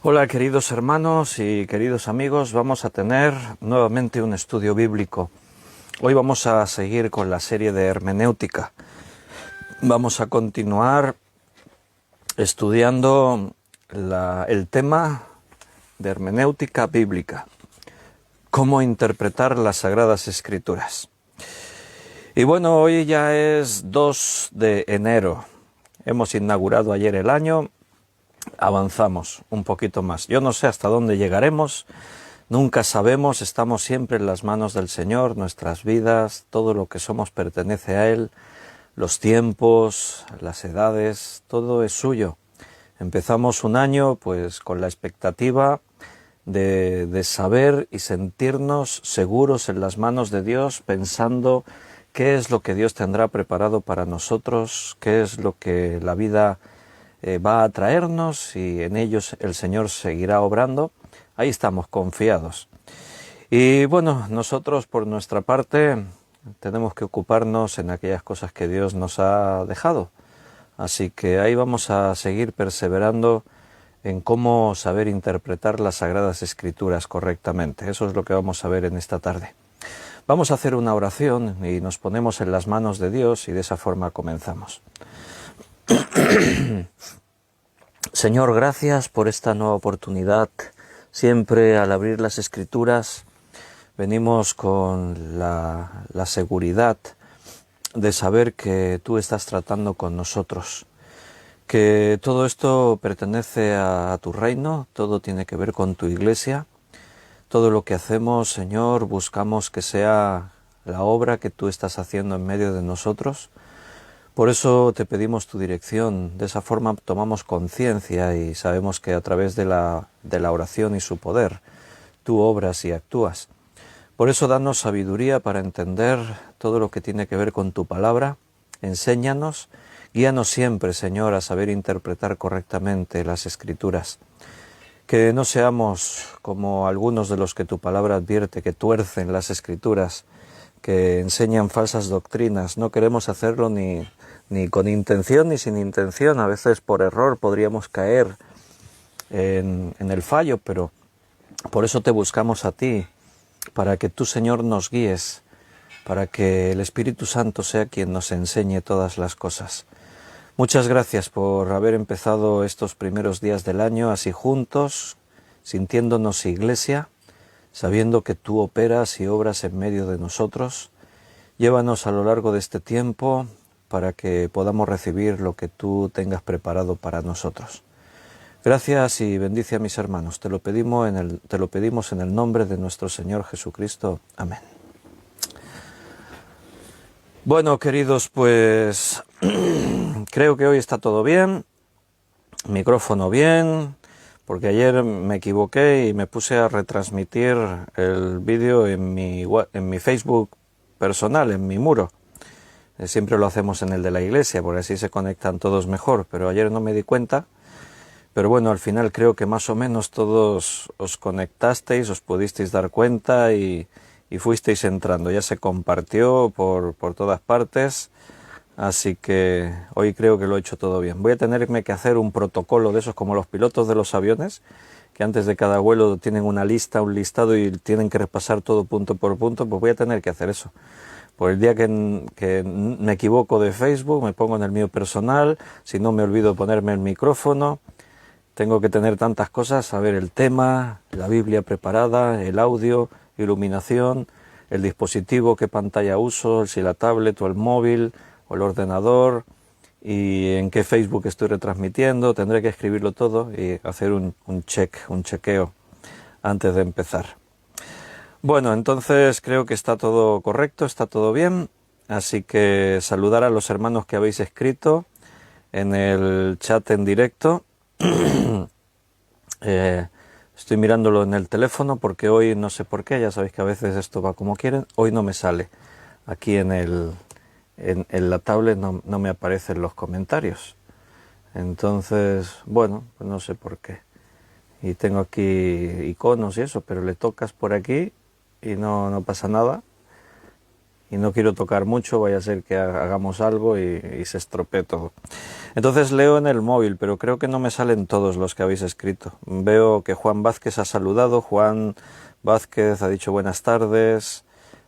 Hola queridos hermanos y queridos amigos, vamos a tener nuevamente un estudio bíblico. Hoy vamos a seguir con la serie de hermenéutica. Vamos a continuar estudiando el tema de hermenéutica bíblica, cómo interpretar las Sagradas Escrituras. Y bueno, hoy ya es 2 de enero, hemos inaugurado ayer el año. Avanzamos un poquito más. Yo no sé hasta dónde llegaremos, nunca sabemos, estamos siempre en las manos del Señor, nuestras vidas, todo lo que somos pertenece a Él, los tiempos, las edades, todo es suyo. Empezamos un año pues con la expectativa de saber y sentirnos seguros en las manos de Dios, pensando qué es lo que Dios tendrá preparado para nosotros, qué es lo que la vida va a traernos y en ellos el Señor seguirá obrando. Ahí estamos confiados. Y bueno, nosotros por nuestra parte tenemos que ocuparnos en aquellas cosas que Dios nos ha dejado. Así que ahí vamos a seguir perseverando en cómo saber interpretar las Sagradas Escrituras correctamente. Eso es lo que vamos a ver en esta tarde. Vamos a hacer una oración y nos ponemos en las manos de Dios y de esa forma comenzamos. Señor, gracias por esta nueva oportunidad. Siempre al abrir las Escrituras venimos con la seguridad de saber que tú estás tratando con nosotros, que todo esto pertenece a tu reino, todo tiene que ver con tu iglesia. Todo lo que hacemos, Señor, buscamos que sea la obra que tú estás haciendo en medio de nosotros. Por eso te pedimos tu dirección, de esa forma tomamos conciencia y sabemos que a través de la oración y su poder, tú obras y actúas. Por eso danos sabiduría para entender todo lo que tiene que ver con tu palabra, enséñanos, guíanos siempre, Señor, a saber interpretar correctamente las Escrituras. Que no seamos como algunos de los que tu palabra advierte, que tuercen las Escrituras, que enseñan falsas doctrinas. No queremos hacerlo ni con intención ni sin intención. A veces por error podríamos caer en el fallo, pero por eso te buscamos a ti, para que tú, Señor, nos guíes, para que el Espíritu Santo sea quien nos enseñe todas las cosas. Muchas gracias por haber empezado estos primeros días del año así juntos, sintiéndonos iglesia, sabiendo que tú operas y obras en medio de nosotros. Llévanos a lo largo de este tiempo para que podamos recibir lo que tú tengas preparado para nosotros. Gracias y bendice a mis hermanos. Te lo pedimos en el nombre de nuestro Señor Jesucristo. Amén. Bueno, queridos, pues creo que hoy está todo bien, micrófono bien, porque ayer me equivoqué y me puse a retransmitir el vídeo en mi Facebook personal, en mi muro. Siempre lo hacemos en el de la iglesia, porque así se conectan todos mejor, pero ayer no me di cuenta. Pero bueno, al final creo que más o menos todos os conectasteis, os pudisteis dar cuenta y fuisteis entrando. Ya se compartió por todas partes, así que hoy creo que lo he hecho todo bien. Voy a tenerme que hacer un protocolo de esos como los pilotos de los aviones, que antes de cada vuelo tienen una lista, un listado y tienen que repasar todo punto por punto. Pues voy a tener que hacer eso. Por el día que me equivoco de Facebook, me pongo en el mío personal, si no me olvido ponerme el micrófono. Tengo que tener tantas cosas, saber el tema, la Biblia preparada, el audio, iluminación, el dispositivo, qué pantalla uso, si la tablet o el móvil o el ordenador y en qué Facebook estoy retransmitiendo. Tendré que escribirlo todo y hacer un chequeo antes de empezar. Bueno, entonces creo que está todo correcto, está todo bien, así que saludar a los hermanos que habéis escrito en el chat en directo. Estoy mirándolo en el teléfono porque hoy no sé por qué, ya sabéis que a veces esto va como quieren, hoy no me sale. Aquí en la tablet no me aparecen los comentarios. Entonces, bueno, pues no sé por qué. Y tengo aquí iconos y eso, pero le tocas por aquí y no pasa nada. y no quiero tocar mucho, vaya a ser que hagamos algo y se estropee todo. Entonces leo en el móvil, pero creo que no me salen todos los que habéis escrito. Veo que Juan Vázquez ha saludado, Juan Vázquez ha dicho buenas tardes,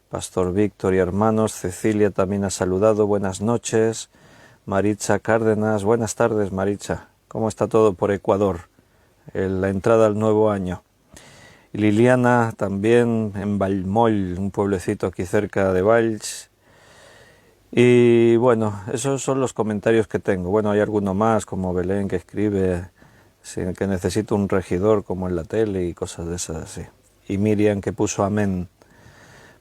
Pastor Víctor y hermanos, Cecilia también ha saludado, buenas noches, Maritza Cárdenas, buenas tardes Maritza, ¿cómo está todo por Ecuador? La entrada al nuevo año. Y Liliana también en Vallmoll, un pueblecito aquí cerca de Valls. Y bueno, esos son los comentarios que tengo. Bueno, hay alguno más, como Belén que escribe que necesito un regidor como en la tele y cosas de esas así. Y Miriam que puso amén.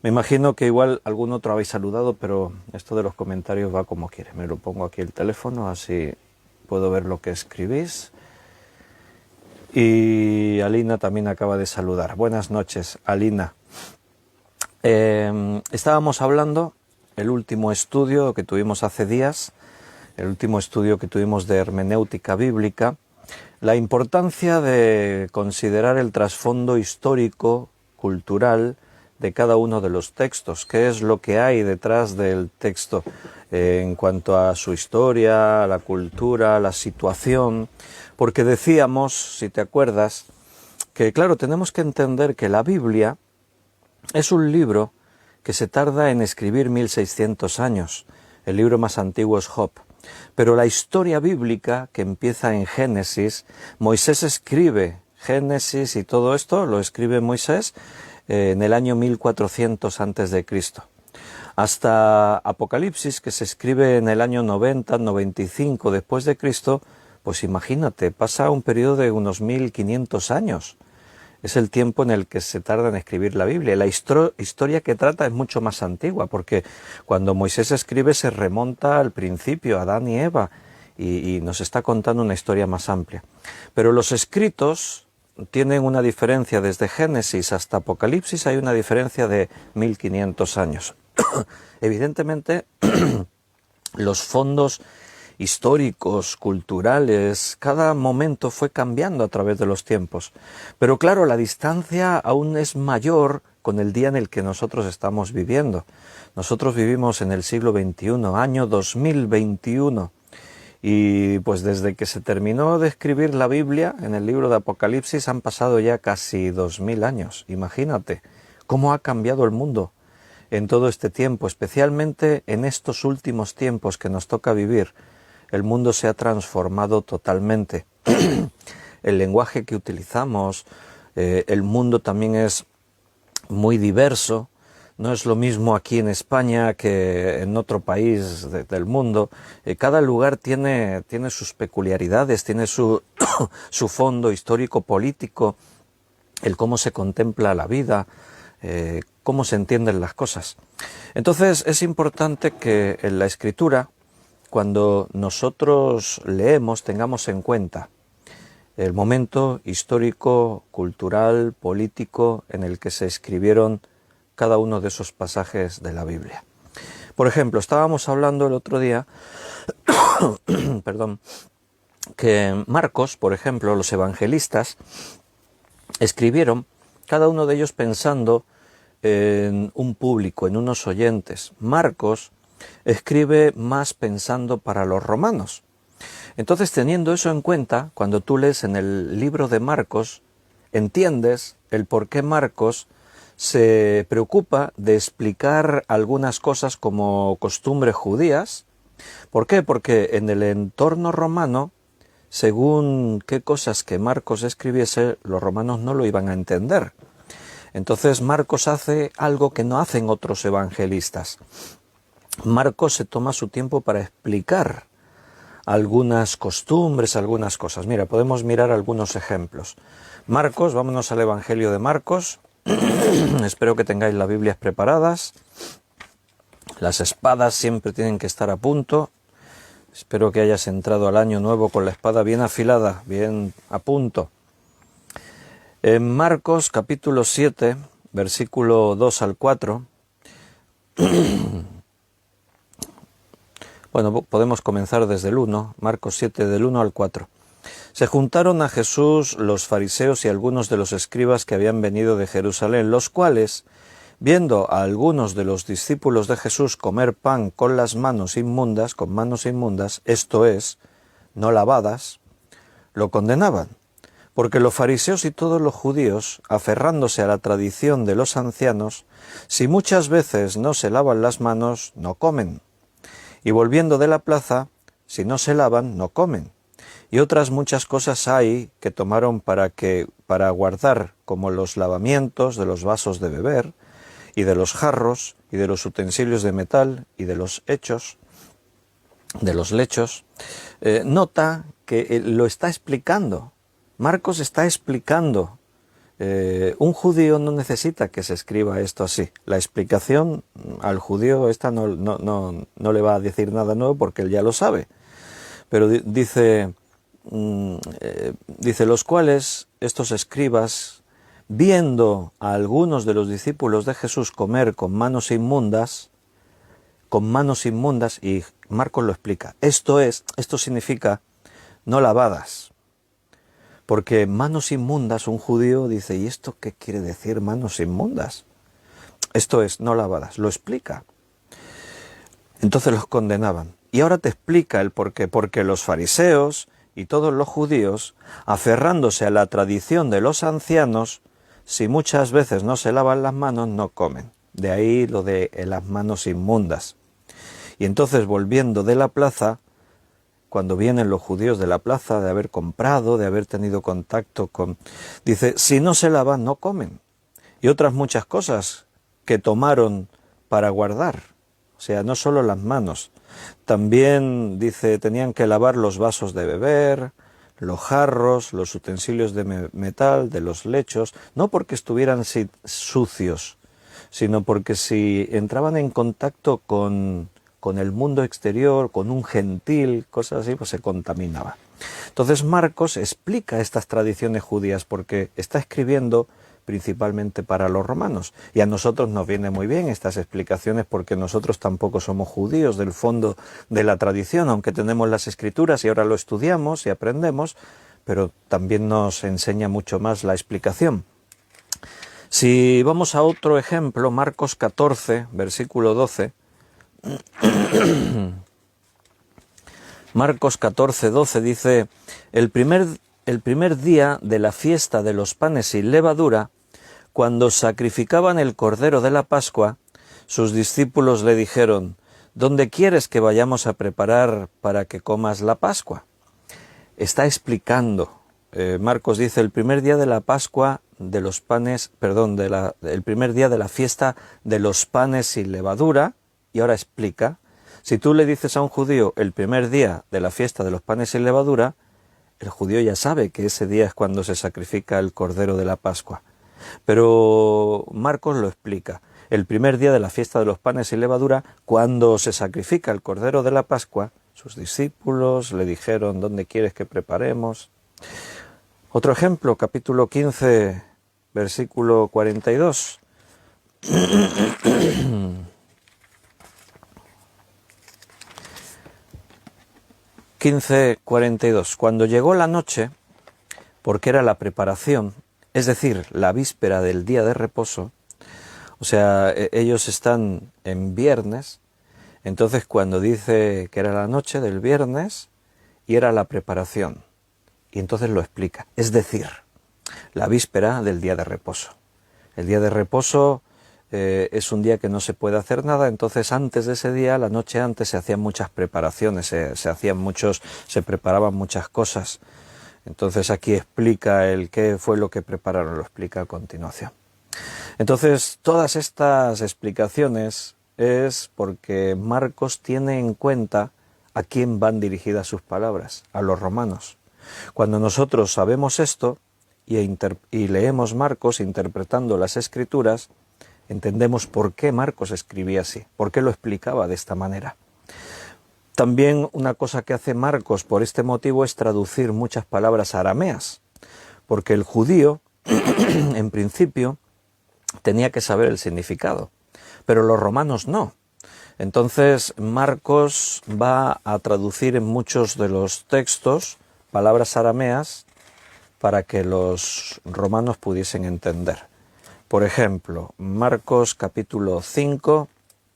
Me imagino que igual algún otro habéis saludado, pero esto de los comentarios va como quiere. Me lo pongo aquí el teléfono, así puedo ver lo que escribís. Y Alina también acaba de saludar. Buenas noches, Alina. Estábamos hablando, el último estudio que tuvimos hace días, el último estudio que tuvimos de hermenéutica bíblica, la importancia de considerar el trasfondo histórico, cultural, de cada uno de los textos, qué es lo que hay detrás del texto en cuanto a su historia, la cultura, la situación, porque decíamos, si te acuerdas, que claro, tenemos que entender que la Biblia es un libro que se tarda en escribir 1600 años, el libro más antiguo es Job, pero la historia bíblica que empieza en Génesis, Moisés escribe Génesis y todo esto lo escribe Moisés en el año 1400 antes de Cristo. Hasta Apocalipsis, que se escribe en el año 90, 95 después de Cristo, pues imagínate, pasa un periodo de unos 1500 años. Es el tiempo en el que se tarda en escribir la Biblia. La historia que trata es mucho más antigua, porque cuando Moisés escribe se remonta al principio, a Adán y Eva, y nos está contando una historia más amplia. Pero los escritos tienen una diferencia desde Génesis hasta Apocalipsis, hay una diferencia de 1500 años. Evidentemente, los fondos históricos, culturales, cada momento fue cambiando a través de los tiempos. Pero claro, la distancia aún es mayor con el día en el que nosotros estamos viviendo. Nosotros vivimos en el siglo XXI, año 2021. Y pues desde que se terminó de escribir la Biblia, en el libro de Apocalipsis, han pasado ya casi 2000 años. Imagínate cómo ha cambiado el mundo en todo este tiempo, especialmente en estos últimos tiempos que nos toca vivir. El mundo se ha transformado totalmente. El lenguaje que utilizamos, el mundo también es muy diverso. No es lo mismo aquí en España que en otro país del mundo. Cada lugar tiene sus peculiaridades, tiene su fondo histórico, político, el cómo se contempla la vida, cómo se entienden las cosas. Entonces es importante que en la Escritura, cuando nosotros leemos, tengamos en cuenta el momento histórico, cultural, político en el que se escribieron cada uno de esos pasajes de la Biblia. Por ejemplo, estábamos hablando el otro día, perdón, que Marcos, por ejemplo, los evangelistas, escribieron, cada uno de ellos pensando en un público, en unos oyentes. Marcos escribe más pensando para los romanos. Entonces, teniendo eso en cuenta, cuando tú lees en el libro de Marcos, entiendes el por qué Marcos se preocupa de explicar algunas cosas como costumbres judías. ¿Por qué? Porque en el entorno romano, según qué cosas que Marcos escribiese, los romanos no lo iban a entender. Entonces Marcos hace algo que no hacen otros evangelistas. Marcos se toma su tiempo para explicar algunas costumbres, algunas cosas. Mira, podemos mirar algunos ejemplos. Marcos, vámonos al Evangelio de Marcos. Espero que tengáis las Biblias preparadas. Las espadas siempre tienen que estar a punto. Espero que hayas entrado al año nuevo con la espada bien afilada, bien a punto. En Marcos capítulo 7, versículo 2 al 4. Bueno, podemos comenzar desde el 1, Marcos 7, del 1 al 4. Se juntaron a Jesús los fariseos y algunos de los escribas que habían venido de Jerusalén, los cuales, Viendo a algunos de los discípulos de Jesús comer pan con las manos inmundas, esto es, no lavadas, lo condenaban, porque los fariseos y todos los judíos, aferrándose a la tradición de los ancianos, si muchas veces no se lavan las manos, no comen, y volviendo de la plaza, si no se lavan, no comen. Y otras muchas cosas hay que tomaron para guardar, como los lavamientos de los vasos de beber, y de los jarros, y de los utensilios de metal, y de los lechos. Nota que lo está explicando. Marcos está explicando. Un judío no necesita que se escriba esto así. La explicación al judío esta no le va a decir nada nuevo porque él ya lo sabe. Pero dice, los cuales estos escribas, viendo a algunos de los discípulos de Jesús comer con manos inmundas, y Marcos lo explica. Esto significa no lavadas. Porque manos inmundas, un judío dice, ¿y esto qué quiere decir manos inmundas? Esto es, no lavadas, lo explica. Entonces los condenaban. Y ahora te explica el por qué. Porque los fariseos y todos los judíos, aferrándose a la tradición de los ancianos, si muchas veces no se lavan las manos, no comen. De ahí lo de las manos inmundas. Y entonces, volviendo de la plaza, cuando vienen los judíos de la plaza, de haber comprado, de haber tenido contacto con... Dice, si no se lavan, no comen. Y otras muchas cosas que tomaron para guardar. O sea, no solo las manos. También, dice, tenían que lavar los vasos de beber, los jarros, los utensilios de metal, de los lechos, no porque estuvieran sucios, sino porque si entraban en contacto con el mundo exterior, con un gentil, cosas así, pues se contaminaba. Entonces Marcos explica estas tradiciones judías porque está escribiendo principalmente para los romanos. Y a nosotros nos viene muy bien estas explicaciones porque nosotros tampoco somos judíos del fondo de la tradición, aunque tenemos las escrituras y ahora lo estudiamos y aprendemos, pero también nos enseña mucho más la explicación. Si vamos a otro ejemplo, Marcos 14, versículo 12, Marcos 14, 12 dice, el primer día de la fiesta de los panes sin levadura, cuando sacrificaban el cordero de la Pascua, sus discípulos le dijeron, ¿dónde quieres que vayamos a preparar para que comas la Pascua? Está explicando. Marcos dice, el primer día de la Pascua de los panes, el primer día de la fiesta de los panes sin levadura, y ahora explica, si tú le dices a un judío el primer día de la fiesta de los panes sin levadura, el judío ya sabe que ese día es cuando se sacrifica el cordero de la Pascua. Pero Marcos lo explica. El primer día de la fiesta de los panes sin levadura, cuando se sacrifica el cordero de la Pascua, sus discípulos le dijeron, ¿dónde quieres que preparemos? Otro ejemplo, capítulo 15, versículo 42. 15:42. Cuando llegó la noche, porque era la preparación, es decir, la víspera del día de reposo, o sea, ellos están en viernes, entonces cuando dice que era la noche del viernes y era la preparación, y entonces lo explica, es decir, la víspera del día de reposo. El día de reposo es un día que no se puede hacer nada, entonces antes de ese día, la noche antes, se hacían muchas preparaciones, se preparaban muchas cosas. Entonces aquí explica el qué fue lo que prepararon, lo explica a continuación. Entonces todas estas explicaciones es porque Marcos tiene en cuenta a quién van dirigidas sus palabras, a los romanos. Cuando nosotros sabemos esto y leemos Marcos interpretando las Escrituras, entendemos por qué Marcos escribía así, por qué lo explicaba de esta manera. También una cosa que hace Marcos por este motivo es traducir muchas palabras arameas, porque el judío, en principio, tenía que saber el significado, pero los romanos no. Entonces Marcos va a traducir en muchos de los textos palabras arameas para que los romanos pudiesen entender. Por ejemplo, Marcos capítulo 5,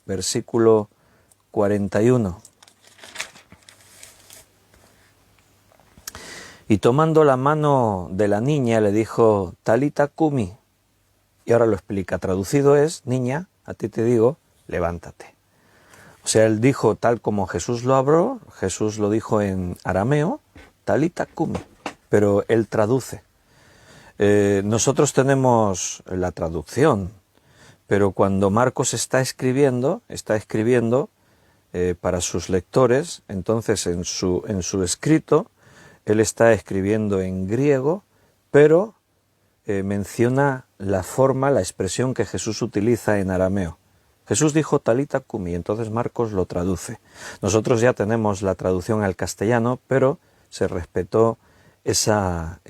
versículo 41. Y tomando la mano de la niña le dijo, Talita cumi. Y ahora lo explica, traducido es, niña, a ti te digo, levántate. O sea, él dijo tal como Jesús lo habló, Jesús lo dijo en arameo, Talita cumi, pero él traduce. Nosotros tenemos la traducción, pero cuando Marcos está escribiendo para sus lectores, entonces en su escrito, él está escribiendo en griego, pero menciona la forma, la expresión que Jesús utiliza en arameo. Jesús dijo Talita cumi, entonces Marcos lo traduce. Nosotros ya tenemos la traducción al castellano, pero se respetó esa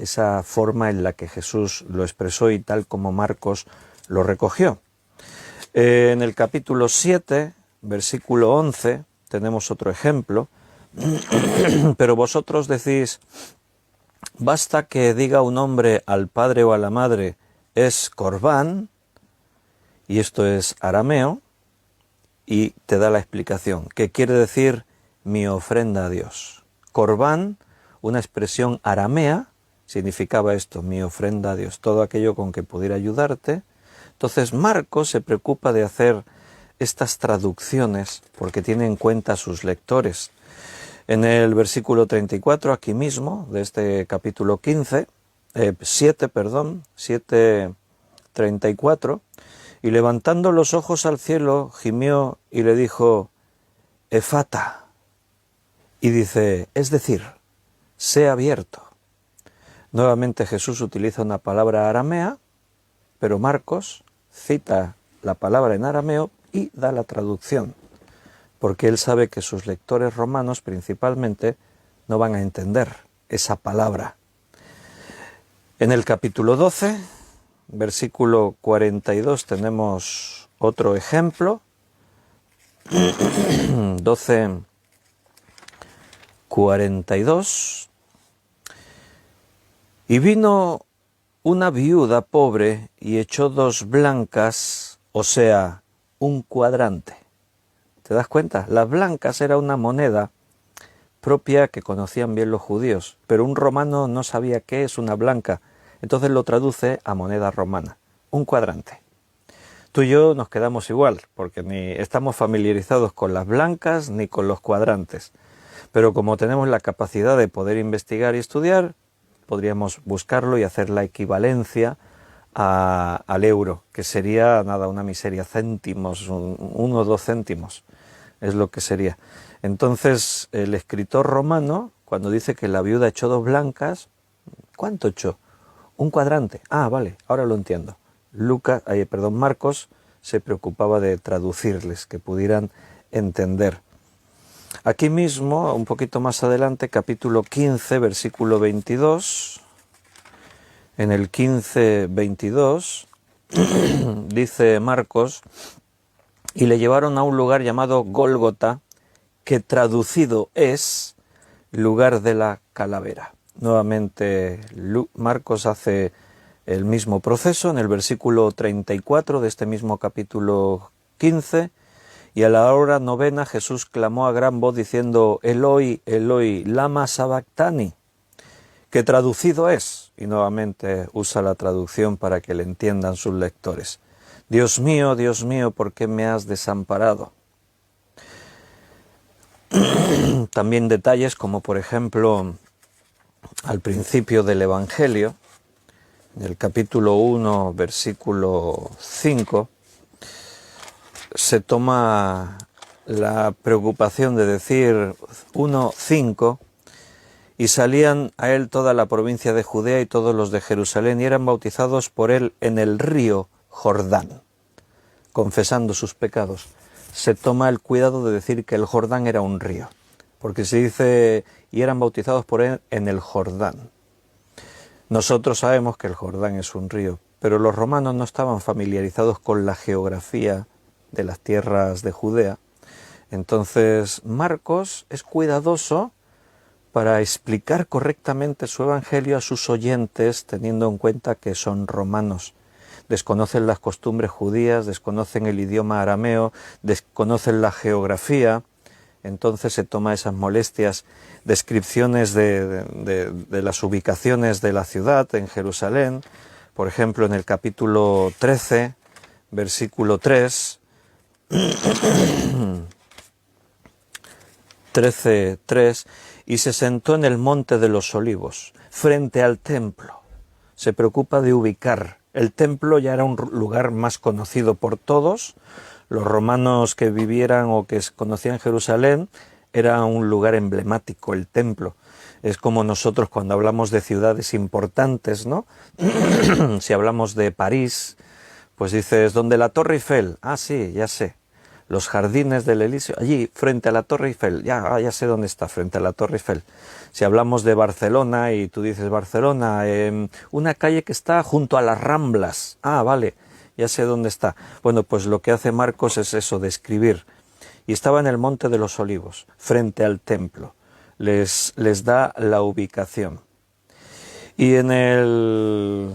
forma en la que Jesús lo expresó y tal como Marcos lo recogió. En el capítulo 7, versículo 11, tenemos otro ejemplo. Pero vosotros decís, basta que diga un hombre al padre o a la madre, es corbán, y esto es arameo, y te da la explicación, que quiere decir mi ofrenda a Dios. Corbán, una expresión aramea, significaba esto, mi ofrenda a Dios, todo aquello con que pudiera ayudarte. Entonces Marcos se preocupa de hacer estas traducciones porque tiene en cuenta a sus lectores. En el versículo 34, aquí mismo, de este capítulo 7:34, y levantando los ojos al cielo, gimió y le dijo, Efata, y dice, es decir, sea abierto. Nuevamente Jesús utiliza una palabra aramea, pero Marcos cita la palabra en arameo y da la traducción, porque él sabe que sus lectores romanos principalmente no van a entender esa palabra. En el capítulo 12, versículo 42, tenemos otro ejemplo. 12:42. Y vino una viuda pobre y echó 2 blancas, o sea, un cuadrante. ¿Te das cuenta? Las blancas era una moneda propia que conocían bien los judíos, pero un romano no sabía qué es una blanca, entonces lo traduce a moneda romana, un cuadrante. Tú y yo nos quedamos igual, porque ni estamos familiarizados con las blancas ni con los cuadrantes, pero como tenemos la capacidad de poder investigar y estudiar, podríamos buscarlo y hacer la equivalencia al euro, que sería nada, una miseria, céntimos, 1 o 2 céntimos, es lo que sería. Entonces, el escritor romano, cuando dice que la viuda echó 2 blancas, ¿cuánto echó? Un cuadrante. Ah, vale, ahora lo entiendo. Marcos se preocupaba de traducirles, que pudieran entender. Aquí mismo, un poquito más adelante, capítulo 15, versículo 22, en el 15:22, dice Marcos, y le llevaron a un lugar llamado Gólgota, que traducido es lugar de la calavera. Nuevamente Marcos hace el mismo proceso en el versículo 34 de este mismo capítulo 15, y a la hora 9 Jesús clamó a gran voz diciendo, Eloi, Eloi, lama sabactani, que traducido es, y nuevamente usa la traducción para que le entiendan sus lectores. Dios mío, ¿por qué me has desamparado? También detalles como por ejemplo al principio del Evangelio, en el capítulo 1, versículo 5, se toma la preocupación de decir 1:5, y salían a él toda la provincia de Judea y todos los de Jerusalén, y eran bautizados por él en el río Jordán, confesando sus pecados. Se toma el cuidado de decir que el Jordán era un río, porque se dice, y eran bautizados por él en el Jordán. Nosotros sabemos que el Jordán es un río, pero los romanos no estaban familiarizados con la geografía de las tierras de Judea. Entonces Marcos es cuidadoso para explicar correctamente su evangelio a sus oyentes, teniendo en cuenta que son romanos. desconocen las costumbres judías, desconocen el idioma arameo, desconocen la geografía. Entonces se toma esas molestias, descripciones de las ubicaciones de la ciudad en Jerusalén. Por ejemplo, en el capítulo 13, versículo 3, 13:3, y se sentó en el monte de los olivos, frente al templo. Se preocupa de ubicar. El templo ya era un lugar más conocido por todos. Los romanos que vivieran o que conocían Jerusalén, era un lugar emblemático, el templo. Es como nosotros cuando hablamos de ciudades importantes, ¿no? Si hablamos de París, pues dices, ¿dónde la Torre Eiffel? Ah, sí, ya sé. Los jardines del Elíseo, allí, frente a la Torre Eiffel. Ya sé dónde está, frente a la Torre Eiffel. Si hablamos de Barcelona y tú dices Barcelona, una calle que está junto a las Ramblas. Ah, vale, ya sé dónde está. Bueno, pues lo que hace Marcos es eso, describir. Y estaba en el Monte de los Olivos, frente al templo. Les da la ubicación. Y en el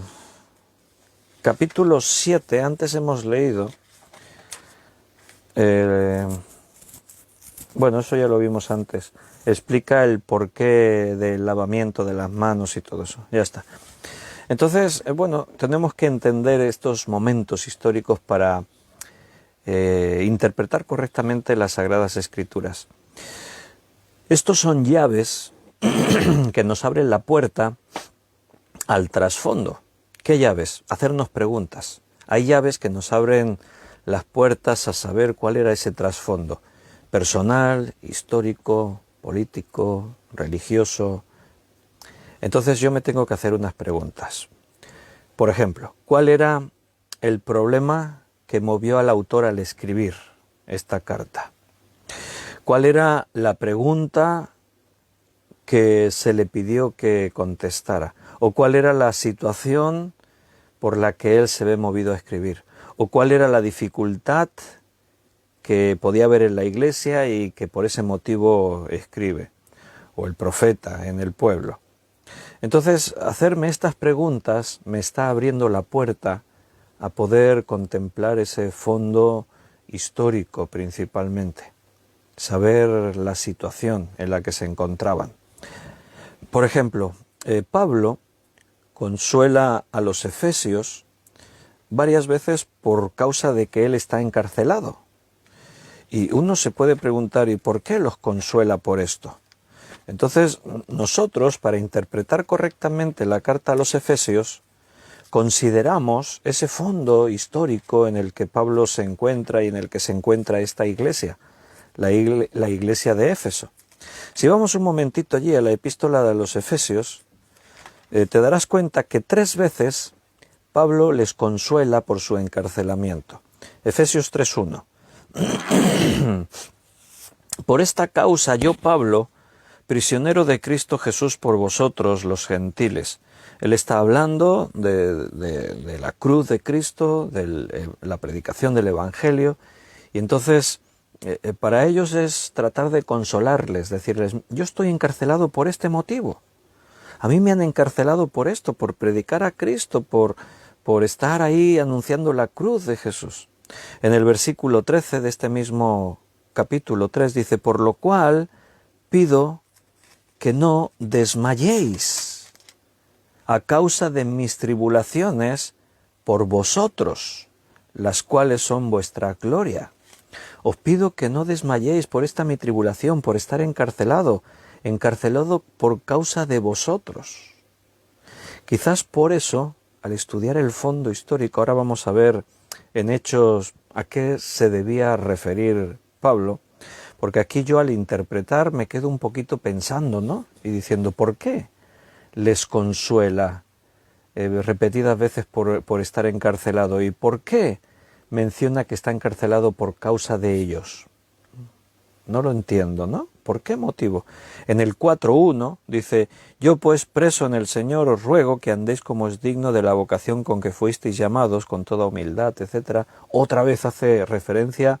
capítulo 7, antes hemos leído, bueno, eso ya lo vimos antes, explica el porqué del lavamiento de las manos y todo eso, ya está. Entonces, bueno, tenemos que entender estos momentos históricos para interpretar correctamente las Sagradas Escrituras. Estos son llaves que nos abren la puerta al trasfondo. ¿Qué llaves? Hacernos preguntas. Hay llaves que nos abren las puertas a saber cuál era ese trasfondo personal, histórico, político, religioso. Entonces yo me tengo que hacer unas preguntas. Por ejemplo, ¿cuál era el problema que movió al autor al escribir esta carta? ¿Cuál era la pregunta que se le pidió que contestara? ¿O cuál era la situación por la que él se ve movido a escribir? ¿O cuál era la dificultad que podía haber en la iglesia y que por ese motivo escribe? O el profeta en el pueblo. Entonces, hacerme estas preguntas me está abriendo la puerta a poder contemplar ese fondo histórico principalmente. Saber la situación en la que se encontraban. Por ejemplo, Pablo consuela a los efesios varias veces por causa de que él está encarcelado. Y uno se puede preguntar, ¿y por qué los consuela por esto? Entonces, nosotros, para interpretar correctamente la carta a los efesios, consideramos ese fondo histórico en el que Pablo se encuentra y en el que se encuentra esta iglesia, la iglesia de Éfeso. Si vamos un momentito allí a la epístola de los Efesios, te darás cuenta que 3 veces Pablo les consuela por su encarcelamiento. Efesios 3:1. Por esta causa yo, Pablo, prisionero de Cristo Jesús por vosotros, los gentiles. Él está hablando de la cruz de Cristo, de la predicación del Evangelio, y entonces para ellos es tratar de consolarles, decirles, yo estoy encarcelado por este motivo. A mí me han encarcelado por esto, por predicar a Cristo, por estar ahí anunciando la cruz de Jesús. En el versículo 13 de este mismo capítulo 3 dice, por lo cual pido que no desmayéis a causa de mis tribulaciones por vosotros, las cuales son vuestra gloria. Os pido que no desmayéis por esta mi tribulación, por estar encarcelado por causa de vosotros. Quizás por eso, al estudiar el fondo histórico, ahora vamos a ver en Hechos a qué se debía referir Pablo, porque aquí yo al interpretar me quedo un poquito pensando, ¿no? Y diciendo, ¿por qué les consuela repetidas veces por estar encarcelado? ¿Y por qué menciona que está encarcelado por causa de ellos? No lo entiendo, ¿no? ¿Por qué motivo? En el 4:1 dice, yo pues preso en el Señor os ruego que andéis como es digno de la vocación con que fuisteis llamados, con toda humildad, etc. Otra vez hace referencia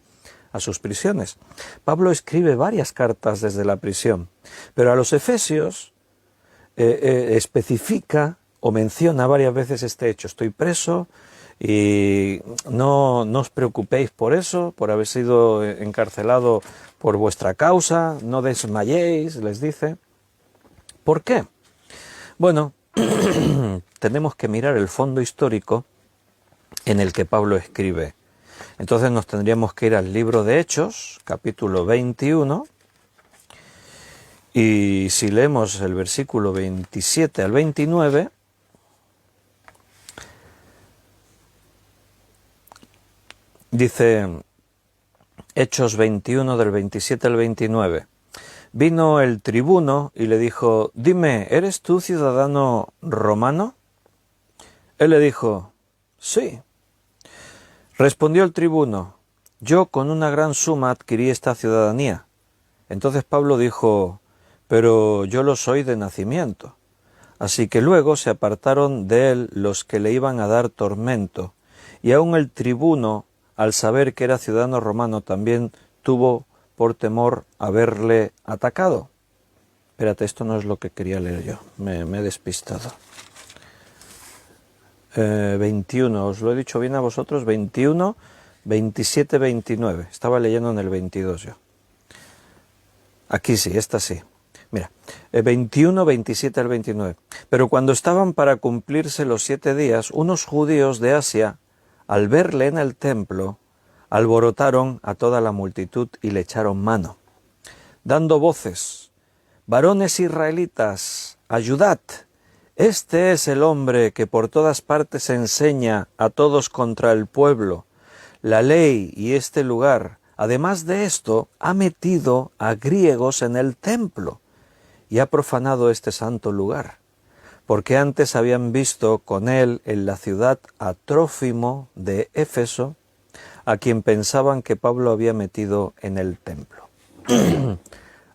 a sus prisiones. Pablo escribe varias cartas desde la prisión, pero a los efesios especifica o menciona varias veces este hecho. Estoy preso Y no os preocupéis por eso, por haber sido encarcelado por vuestra causa, no desmayéis, les dice. ¿Por qué? Bueno, tenemos que mirar el fondo histórico en el que Pablo escribe. Entonces nos tendríamos que ir al libro de Hechos, capítulo 21, y si leemos el versículo 27 al 29, dice Hechos 21 del 27 al 29, vino el tribuno y le dijo, dime, ¿eres tú ciudadano romano? Él le dijo, sí. Respondió el tribuno, yo con una gran suma adquirí esta ciudadanía. Entonces Pablo dijo, pero yo lo soy de nacimiento. Así que luego se apartaron de él los que le iban a dar tormento, y aun el tribuno, al saber que era ciudadano romano, también tuvo por temor haberle atacado. Espérate, esto no es lo que quería leer yo, me he despistado. 21, os lo he dicho bien a vosotros, 21, 27, 29. Estaba leyendo en el 22 yo. Aquí sí, esta sí. Mira, 21, 27 al 29. Pero cuando estaban para cumplirse los 7 días, unos judíos de Asia, al verle en el templo, alborotaron a toda la multitud y le echaron mano, dando voces, varones israelitas, ayudad. Este es el hombre que por todas partes enseña a todos contra el pueblo, la ley y este lugar. Además de esto, ha metido a griegos en el templo y ha profanado este santo lugar, porque antes habían visto con él en la ciudad a Trófimo de Éfeso, a quien pensaban que Pablo había metido en el templo.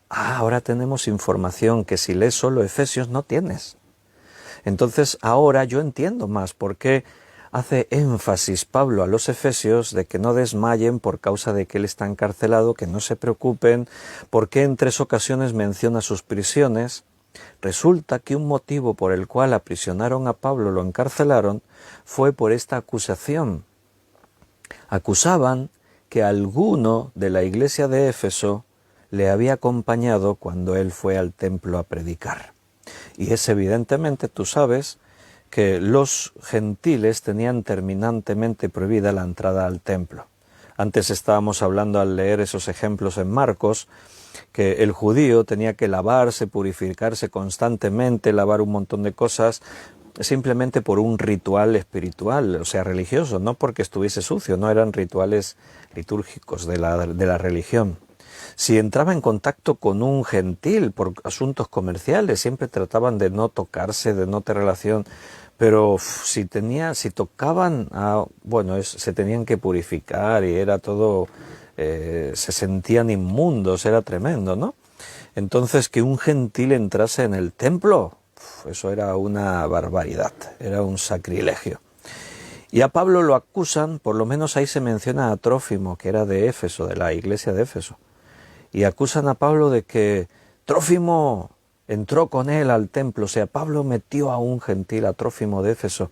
Ahora tenemos información que si lees solo Efesios no tienes. Entonces ahora yo entiendo más por qué hace énfasis Pablo a los efesios de que no desmayen por causa de que él está encarcelado, que no se preocupen, por qué en 3 ocasiones menciona sus prisiones. Resulta que un motivo por el cual aprisionaron a Pablo, lo encarcelaron, fue por esta acusación. Acusaban que alguno de la iglesia de Éfeso le había acompañado cuando él fue al templo a predicar. Y es evidentemente, tú sabes, que los gentiles tenían terminantemente prohibida la entrada al templo. Antes estábamos hablando al leer esos ejemplos en Marcos, que el judío tenía que lavarse, purificarse constantemente, lavar un montón de cosas, simplemente por un ritual espiritual, o sea, religioso, no porque estuviese sucio, no eran rituales litúrgicos de la religión. Si entraba en contacto con un gentil por asuntos comerciales, siempre trataban de no tocarse, de no tener relación, pero si tocaban, se tenían que purificar y era todo, se sentían inmundos, era tremendo, ¿no? Entonces que un gentil entrase en el templo, eso era una barbaridad, era un sacrilegio. Y a Pablo lo acusan, por lo menos ahí se menciona a Trófimo, que era de Éfeso, de la iglesia de Éfeso. Y acusan a Pablo de que Trófimo entró con él al templo, o sea, Pablo metió a un gentil, a Trófimo de Éfeso.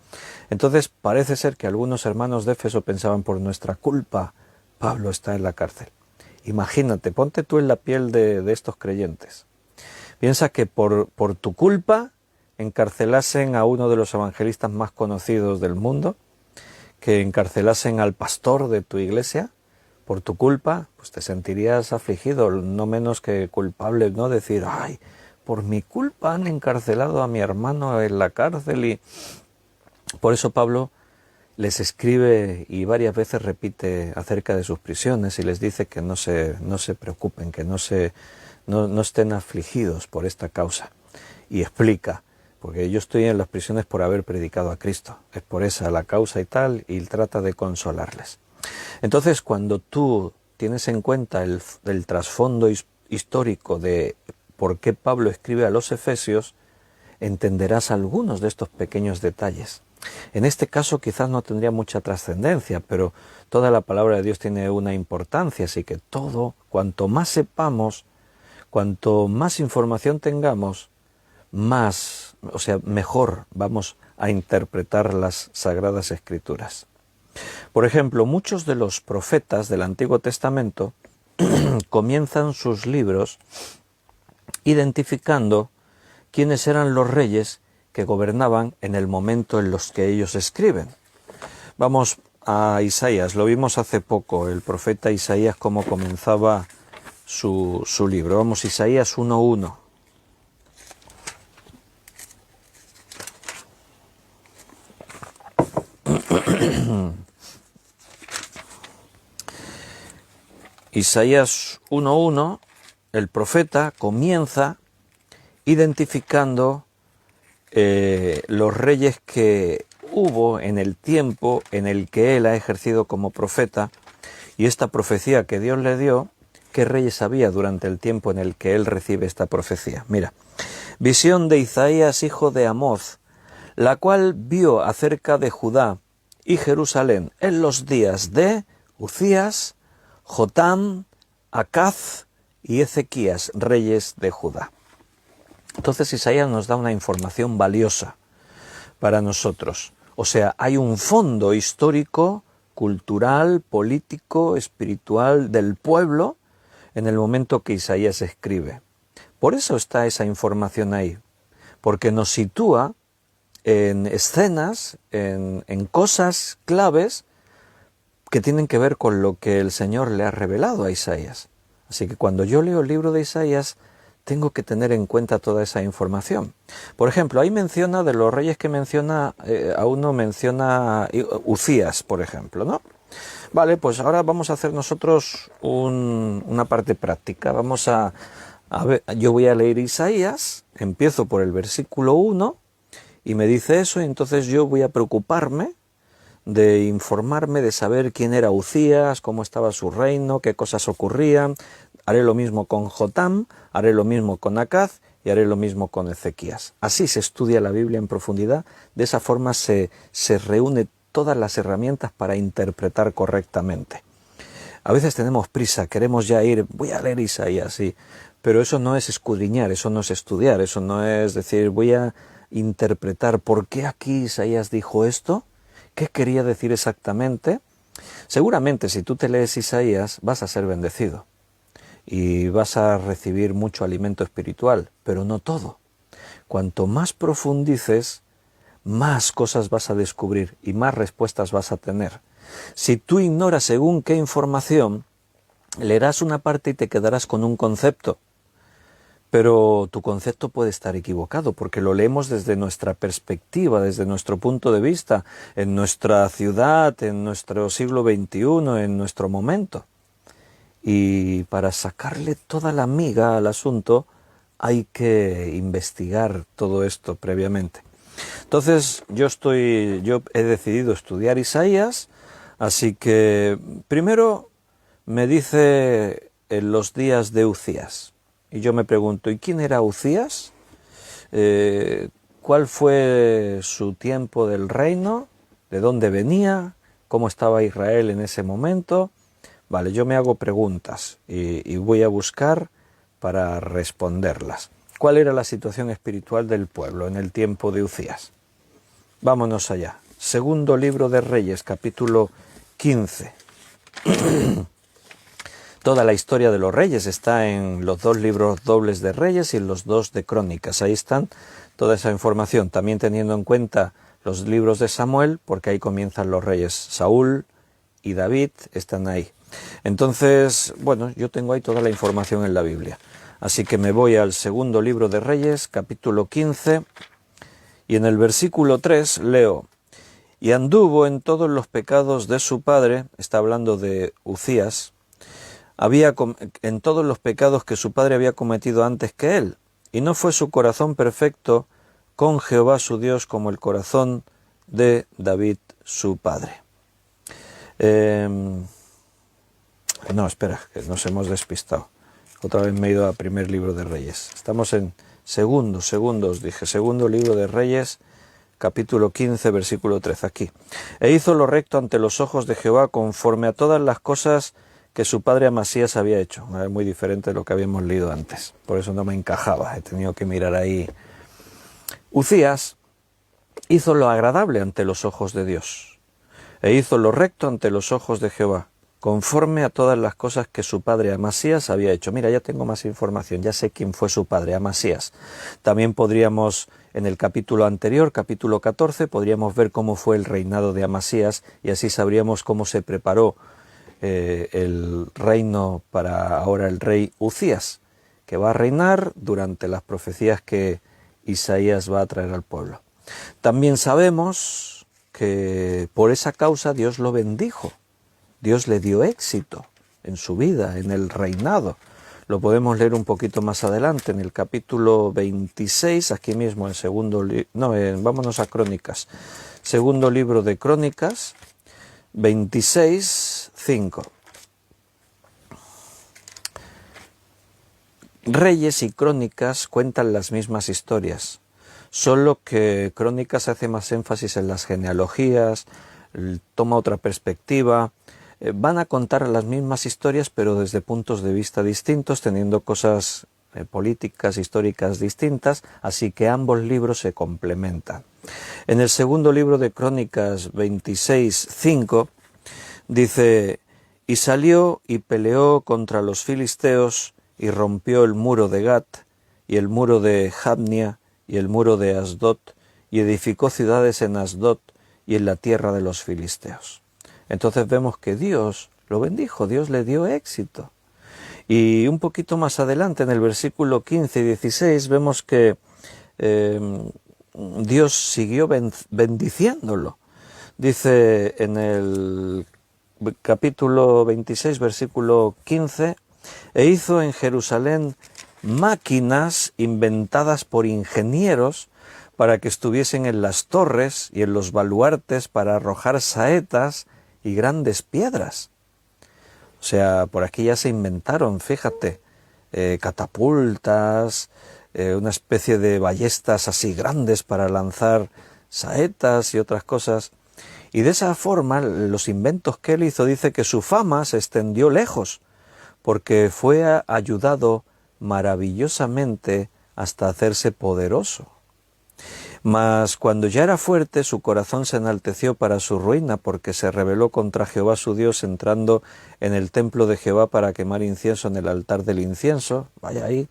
Entonces parece ser que algunos hermanos de Éfeso pensaban, por nuestra culpa, Pablo está en la cárcel. Imagínate, ponte tú en la piel de estos creyentes. Piensa que por tu culpa encarcelasen a uno de los evangelistas más conocidos del mundo, que encarcelasen al pastor de tu iglesia. Por tu culpa, pues te sentirías afligido, no menos que culpable, ¿no? Decir, ay, por mi culpa han encarcelado a mi hermano en la cárcel. Y por eso Pablo les escribe y varias veces repite acerca de sus prisiones y les dice que no se preocupen, que no estén afligidos por esta causa. Y explica, porque yo estoy en las prisiones por haber predicado a Cristo, es por esa la causa y tal, y trata de consolarles. Entonces, cuando tú tienes en cuenta el trasfondo histórico de por qué Pablo escribe a los efesios, entenderás algunos de estos pequeños detalles. En este caso quizás no tendría mucha trascendencia, pero toda la palabra de Dios tiene una importancia, así que cuanto más sepamos, cuanto más información tengamos, mejor vamos a interpretar las Sagradas Escrituras. Por ejemplo, muchos de los profetas del Antiguo Testamento comienzan sus libros identificando quiénes eran los reyes que gobernaban en el momento en los que ellos escriben. Vamos a Isaías, lo vimos hace poco, el profeta Isaías, cómo comenzaba su libro. Vamos, Isaías 1:1. Isaías 1:1, el profeta comienza identificando los reyes que hubo en el tiempo en el que él ha ejercido como profeta, y esta profecía que Dios le dio, qué reyes había durante el tiempo en el que él recibe esta profecía. Mira, visión de Isaías, hijo de Amoz, la cual vio acerca de Judá y Jerusalén en los días de Uzías, Jotam, Acaz y Ezequías, reyes de Judá. Entonces Isaías nos da una información valiosa para nosotros. O sea, hay un fondo histórico, cultural, político, espiritual del pueblo en el momento que Isaías escribe. Por eso está esa información ahí, porque nos sitúa en escenas, en cosas claves que tienen que ver con lo que el Señor le ha revelado a Isaías. Así que cuando yo leo el libro de Isaías, tengo que tener en cuenta toda esa información. Por ejemplo, ahí menciona, de los reyes que menciona, a uno menciona Uzías, por ejemplo, ¿no? Vale, pues ahora vamos a hacer nosotros una parte práctica. Vamos a ver, yo voy a leer Isaías, empiezo por el versículo 1 y me dice eso, y entonces yo voy a preocuparme de informarme, de saber quién era Uzías, cómo estaba su reino, qué cosas ocurrían. Haré lo mismo con Jotam, haré lo mismo con Acaz y haré lo mismo con Ezequías. Así se estudia la Biblia en profundidad, de esa forma se reúne todas las herramientas para interpretar correctamente. A veces tenemos prisa, queremos ya ir, voy a leer Isaías, sí, pero eso no es escudriñar, eso no es estudiar, eso no es decir, voy a interpretar por qué aquí Isaías dijo esto, qué quería decir exactamente. Seguramente si tú te lees Isaías vas a ser bendecido y vas a recibir mucho alimento espiritual, pero no todo. Cuanto más profundices, más cosas vas a descubrir y más respuestas vas a tener. Si tú ignoras según qué información, leerás una parte y te quedarás con un concepto, pero tu concepto puede estar equivocado porque lo leemos desde nuestra perspectiva, desde nuestro punto de vista, en nuestra ciudad, en nuestro siglo XXI, en nuestro momento. Y para sacarle toda la miga al asunto hay que investigar todo esto previamente. Entonces yo he decidido estudiar Isaías, así que primero me dice en los días de Uzías. Y yo me pregunto, ¿y quién era Uzías? ¿Cuál fue su tiempo del reino? ¿De dónde venía? ¿Cómo estaba Israel en ese momento? Vale, yo me hago preguntas y voy a buscar para responderlas. ¿Cuál era la situación espiritual del pueblo en el tiempo de Uzías? Vámonos allá. Segundo libro de Reyes, capítulo 15. Toda la historia de los reyes está en los 2 libros dobles de Reyes y en los 2 de Crónicas. Ahí están toda esa información, también teniendo en cuenta los libros de Samuel, porque ahí comienzan los reyes. Saúl y David están ahí. Entonces, bueno, yo tengo ahí toda la información en la Biblia. Así que me voy al segundo libro de Reyes, capítulo 15, y en el versículo 3 leo: y anduvo en todos los pecados de su padre, está hablando de Uzías, en todos los pecados que su padre había cometido antes que él, y no fue su corazón perfecto con Jehová su Dios como el corazón de David su padre. No, espera, que nos hemos despistado. Otra vez me he ido al primer libro de Reyes. Estamos en segundo libro de Reyes, capítulo 15, versículo 13, aquí. E hizo lo recto ante los ojos de Jehová conforme a todas las cosas que su padre Amasías había hecho. Es muy diferente de lo que habíamos leído antes. Por eso no me encajaba, he tenido que mirar ahí. Uzías hizo lo agradable ante los ojos de Dios. e hizo lo recto ante los ojos de Jehová, conforme a todas las cosas que su padre Amasías había hecho. Mira, ya tengo más información, ya sé quién fue su padre, Amasías. También podríamos, en el capítulo anterior, capítulo 14, podríamos ver cómo fue el reinado de Amasías y así sabríamos cómo se preparó el reino para ahora el rey Uzías, que va a reinar durante las profecías que Isaías va a traer al pueblo. También sabemos que por esa causa Dios lo bendijo, Dios le dio éxito en su vida, en el reinado. Lo podemos leer un poquito más adelante, en el capítulo 26, aquí mismo, en vámonos a Crónicas. Segundo libro de Crónicas, 26, 5. Reyes y Crónicas cuentan las mismas historias, solo que Crónicas hace más énfasis en las genealogías, toma otra perspectiva. Van a contar las mismas historias, pero desde puntos de vista distintos, teniendo cosas políticas, históricas distintas, así que ambos libros se complementan. En el segundo libro de Crónicas 26, 5, dice: y salió y peleó contra los filisteos, y rompió el muro de Gat, y el muro de Jabnia, y el muro de Asdod, y edificó ciudades en Asdod, y en la tierra de los filisteos. Entonces vemos que Dios lo bendijo, Dios le dio éxito. Y un poquito más adelante, en el versículo 15 y 16, vemos que Dios siguió bendiciéndolo. Dice en el capítulo 26, versículo 15, e hizo en Jerusalén máquinas inventadas por ingenieros para que estuviesen en las torres y en los baluartes para arrojar saetas y grandes piedras. O sea, por aquí ya se inventaron, fíjate, catapultas, una especie de ballestas así grandes para lanzar saetas y otras cosas. Y de esa forma, los inventos que él hizo, dice que su fama se extendió lejos, porque fue ayudado maravillosamente hasta hacerse poderoso. Mas cuando ya era fuerte, su corazón se enalteció para su ruina, porque se rebeló contra Jehová su Dios, entrando en el templo de Jehová para quemar incienso en el altar del incienso. Vaya ahí,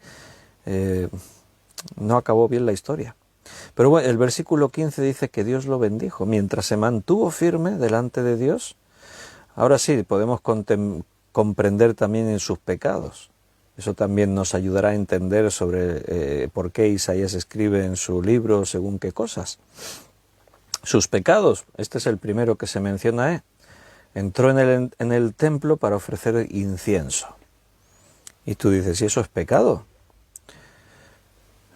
no acabó bien la historia. Pero bueno, el versículo 15 dice que Dios lo bendijo, mientras se mantuvo firme delante de Dios. Ahora sí, podemos comprender también en sus pecados. Eso también nos ayudará a entender sobre por qué Isaías escribe en su libro según qué cosas. Sus pecados, este es el primero que se menciona. Entró en el templo para ofrecer incienso. Y tú dices, ¿y eso es pecado?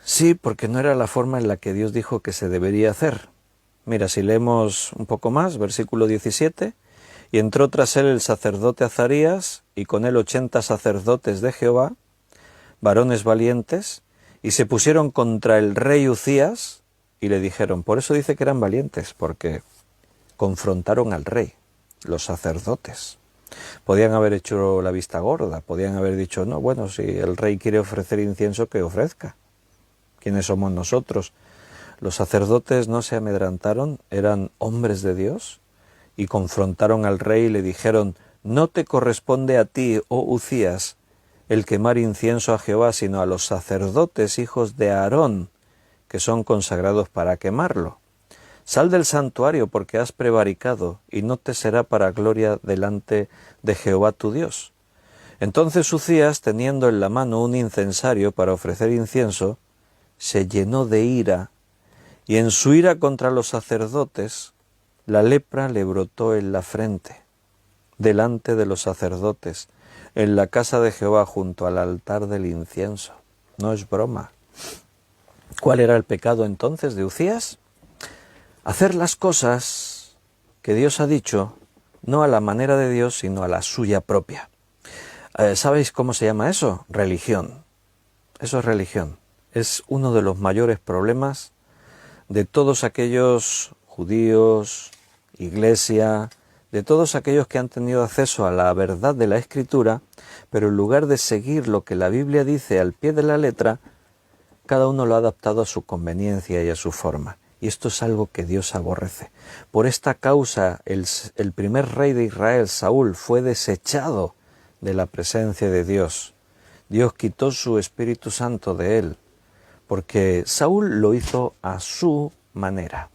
Sí, porque no era la forma en la que Dios dijo que se debería hacer. Mira, si leemos un poco más, versículo 17... y entró tras él el sacerdote Azarías, y con él 80 sacerdotes de Jehová, varones valientes, y se pusieron contra el rey Uzías, y le dijeron, por eso dice que eran valientes, porque confrontaron al rey, los sacerdotes. Podían haber hecho la vista gorda, podían haber dicho, no, bueno, si el rey quiere ofrecer incienso, que ofrezca. ¿Quiénes somos nosotros? Los sacerdotes no se amedrantaron, eran hombres de Dios, y confrontaron al rey y le dijeron, no te corresponde a ti, oh Uzías, el quemar incienso a Jehová, sino a los sacerdotes, hijos de Aarón, que son consagrados para quemarlo. Sal del santuario, porque has prevaricado, y no te será para gloria delante de Jehová tu Dios. Entonces Uzías, teniendo en la mano un incensario para ofrecer incienso, se llenó de ira, y en su ira contra los sacerdotes, la lepra le brotó en la frente, delante de los sacerdotes, en la casa de Jehová junto al altar del incienso. No es broma. ¿Cuál era el pecado entonces de Uzías? Hacer las cosas que Dios ha dicho, no a la manera de Dios, sino a la suya propia. ¿Sabéis cómo se llama eso? Religión. Eso es religión. Es uno de los mayores problemas de todos aquellos judíos, iglesia, de todos aquellos que han tenido acceso a la verdad de la Escritura, pero en lugar de seguir lo que la Biblia dice al pie de la letra, cada uno lo ha adaptado a su conveniencia y a su forma. Y esto es algo que Dios aborrece. Por esta causa el primer rey de Israel, Saúl, fue desechado de la presencia de Dios. Dios quitó su Espíritu Santo de él, porque Saúl lo hizo a su manera.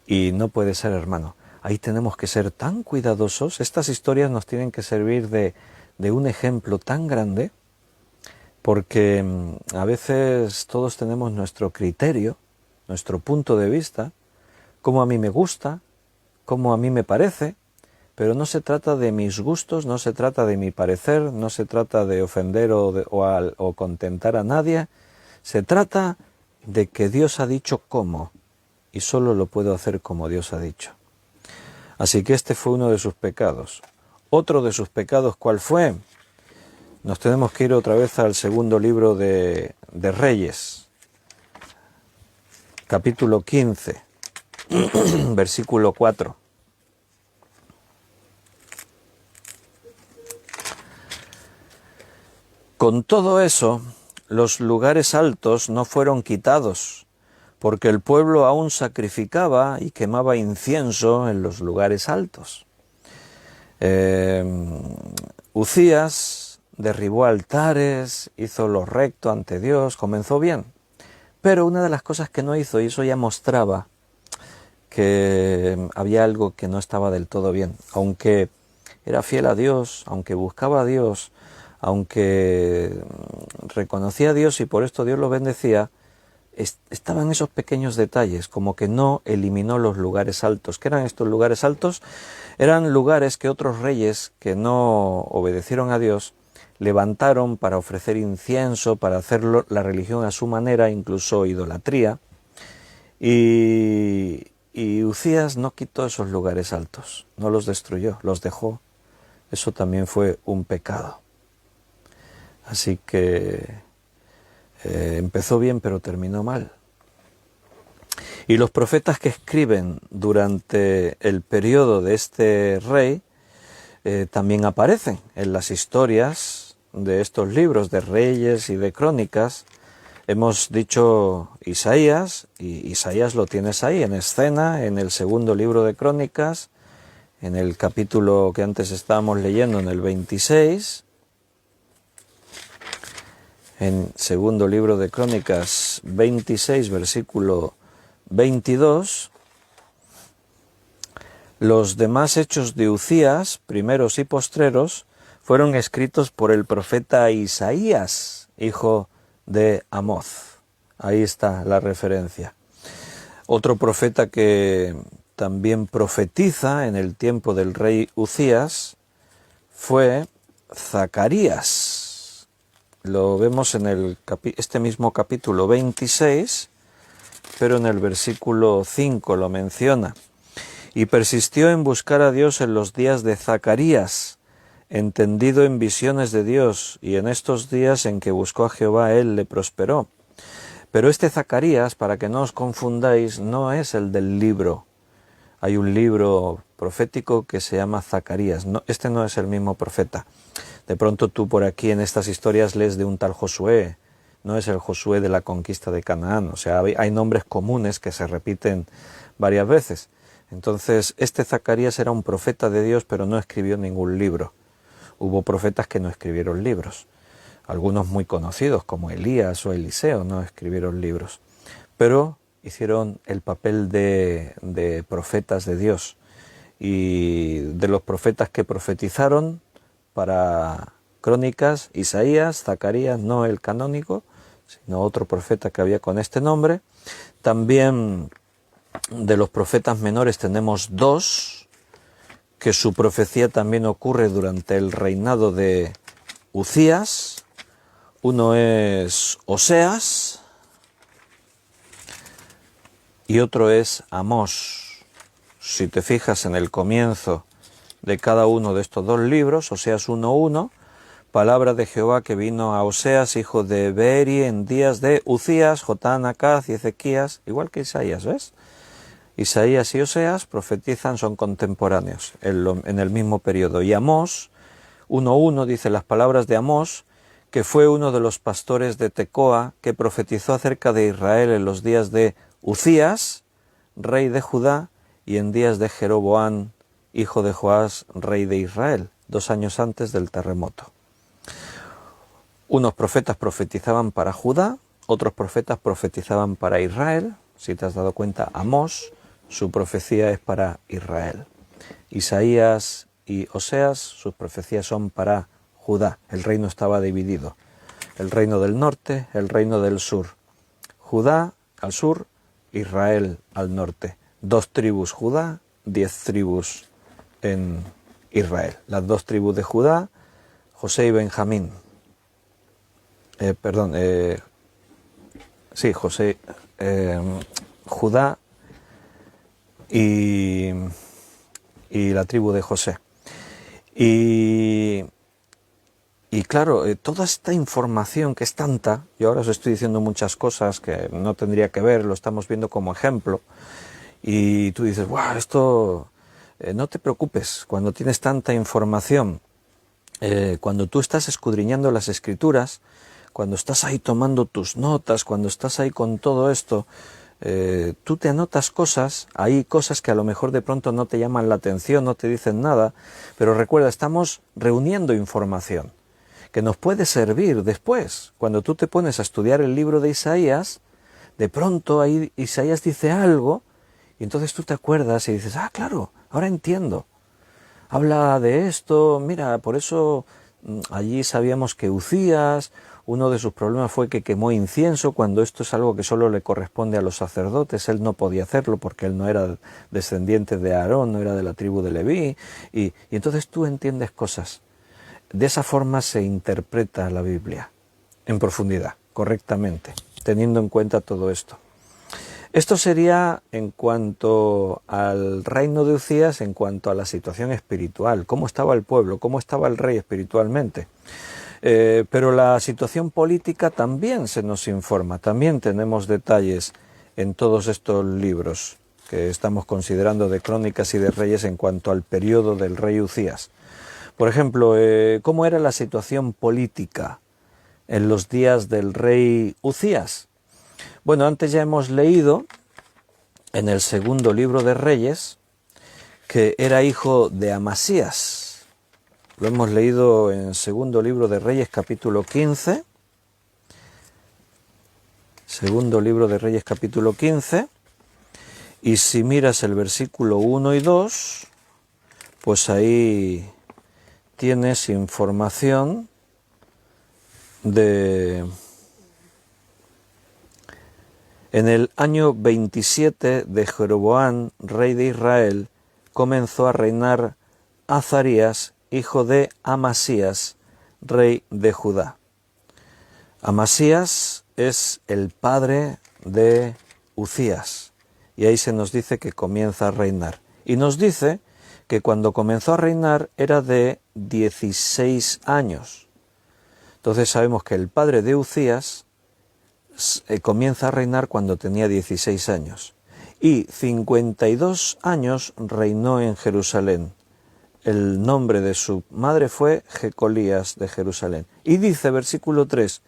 Y no puede ser, hermano. Ahí tenemos que ser tan cuidadosos. Estas historias nos tienen que servir de un ejemplo tan grande, porque a veces todos tenemos nuestro criterio, nuestro punto de vista, como a mí me gusta, como a mí me parece, pero no se trata de mis gustos, no se trata de mi parecer, no se trata de ofender o contentar a nadie, se trata de que Dios ha dicho cómo, y solo lo puedo hacer como Dios ha dicho. Así que este fue uno de sus pecados. Otro de sus pecados, ¿cuál fue? Nos tenemos que ir otra vez al segundo libro de Reyes, capítulo 15, versículo 4. Con todo eso, los lugares altos no fueron quitados, porque el pueblo aún sacrificaba y quemaba incienso en los lugares altos. Uzías derribó altares, hizo lo recto ante Dios, comenzó bien. Pero una de las cosas que no hizo, y eso ya mostraba que había algo que no estaba del todo bien, aunque era fiel a Dios, aunque buscaba a Dios, aunque reconocía a Dios y por esto Dios lo bendecía, estaban esos pequeños detalles, como que no eliminó los lugares altos. ¿Qué eran estos lugares altos? Eran lugares que otros reyes que no obedecieron a Dios levantaron para ofrecer incienso, para hacer la religión a su manera, incluso idolatría. Y Uzías no quitó esos lugares altos, no los destruyó, los dejó. Eso también fue un pecado. Así que empezó bien, pero terminó mal. Y los profetas que escriben durante el periodo de este rey también aparecen en las historias de estos libros de Reyes y de Crónicas. Hemos dicho Isaías, y Isaías lo tienes ahí en escena, en el segundo libro de Crónicas, en el capítulo que antes estábamos leyendo, en el 26, en segundo libro de Crónicas 26, versículo 22, los demás hechos de Uzías, primeros y postreros, fueron escritos por el profeta Isaías, hijo de Amoz. Ahí está la referencia. Otro profeta que también profetiza en el tiempo del rey Uzías fue Zacarías. Lo vemos en este mismo capítulo 26, pero en el versículo 5 lo menciona. Y persistió en buscar a Dios en los días de Zacarías, entendido en visiones de Dios, y en estos días en que buscó a Jehová, él le prosperó. Pero este Zacarías, para que no os confundáis, no es el del libro. Hay un libro profético que se llama Zacarías. No, este no es el mismo profeta. De pronto tú por aquí en estas historias lees de un tal Josué. No es el Josué de la conquista de Canaán. O sea, hay nombres comunes que se repiten varias veces. Entonces, este Zacarías era un profeta de Dios, pero no escribió ningún libro. Hubo profetas que no escribieron libros. Algunos muy conocidos, como Elías o Eliseo, no escribieron libros. Pero hicieron el papel de profetas de Dios. Y de los profetas que profetizaron para Crónicas, Isaías, Zacarías, no el canónico, sino otro profeta que había con este nombre. También de los profetas menores tenemos dos, que su profecía también ocurre durante el reinado de Uzías. Uno es Oseas y otro es Amós. Si te fijas en el comienzo de cada uno de estos dos libros, Oseas 1:1, palabra de Jehová que vino a Oseas, hijo de Beeri, en días de Uzías, Jotán, Acaz y Ezequías, igual que Isaías, ¿ves? Isaías y Oseas profetizan, son contemporáneos en el mismo periodo. Y Amós 1:1 dice las palabras de Amós, que fue uno de los pastores de Tecoa, que profetizó acerca de Israel en los días de Uzías, rey de Judá, y en días de Jeroboam, hijo de Joás, rey de Israel, 2 años antes del terremoto. Unos profetas profetizaban para Judá, otros profetas profetizaban para Israel. Si te has dado cuenta, Amós, su profecía es para Israel. Isaías y Oseas, sus profecías son para Judá. El reino estaba dividido. El reino del norte, el reino del sur. Judá al sur, Israel al norte. 2 tribus Judá, 10 tribus en Israel. Las 2 tribus de Judá, José y Benjamín. José, Judá y la tribu de José. Y claro, toda esta información que es tanta, yo ahora os estoy diciendo muchas cosas que no tendría que ver, lo estamos viendo como ejemplo, y tú dices, ¡guau! Esto, no te preocupes, cuando tienes tanta información, cuando tú estás escudriñando las Escrituras, cuando estás ahí tomando tus notas, cuando estás ahí con todo esto, tú te anotas cosas, hay cosas que a lo mejor de pronto no te llaman la atención, no te dicen nada, pero recuerda, estamos reuniendo información que nos puede servir después. Cuando tú te pones a estudiar el libro de Isaías, de pronto ahí Isaías dice algo, y entonces tú te acuerdas y dices, ah, claro, ahora entiendo. Habla de esto, mira, por eso allí sabíamos que Uzías, uno de sus problemas fue que quemó incienso, cuando esto es algo que solo le corresponde a los sacerdotes. Él no podía hacerlo porque él no era descendiente de Aarón, no era de la tribu de Leví, y entonces tú entiendes cosas. De esa forma se interpreta la Biblia, en profundidad, correctamente, teniendo en cuenta todo esto. Esto sería en cuanto al reino de Uzías, en cuanto a la situación espiritual, cómo estaba el pueblo, cómo estaba el rey espiritualmente. Pero la situación política también se nos informa, también tenemos detalles en todos estos libros que estamos considerando de Crónicas y de Reyes en cuanto al periodo del rey Uzías. Por ejemplo, ¿cómo era la situación política en los días del rey Uzías? Bueno, antes ya hemos leído en el segundo libro de Reyes que era hijo de Amasías. Lo hemos leído en segundo libro de Reyes, capítulo 15. Segundo libro de Reyes, capítulo 15. Y si miras el versículo 1 y 2, pues ahí tienes información de... En el año 27 de Jeroboam, rey de Israel, comenzó a reinar Azarías, hijo de Amasías, rey de Judá. Amasías es el padre de Uzías, y ahí se nos dice que comienza a reinar. Y nos dice que cuando comenzó a reinar era de 16 años. Entonces sabemos que el padre de Uzías comienza a reinar cuando tenía 16 años. Y 52 años reinó en Jerusalén. El nombre de su madre fue Jecolías de Jerusalén. Y dice, versículo 3,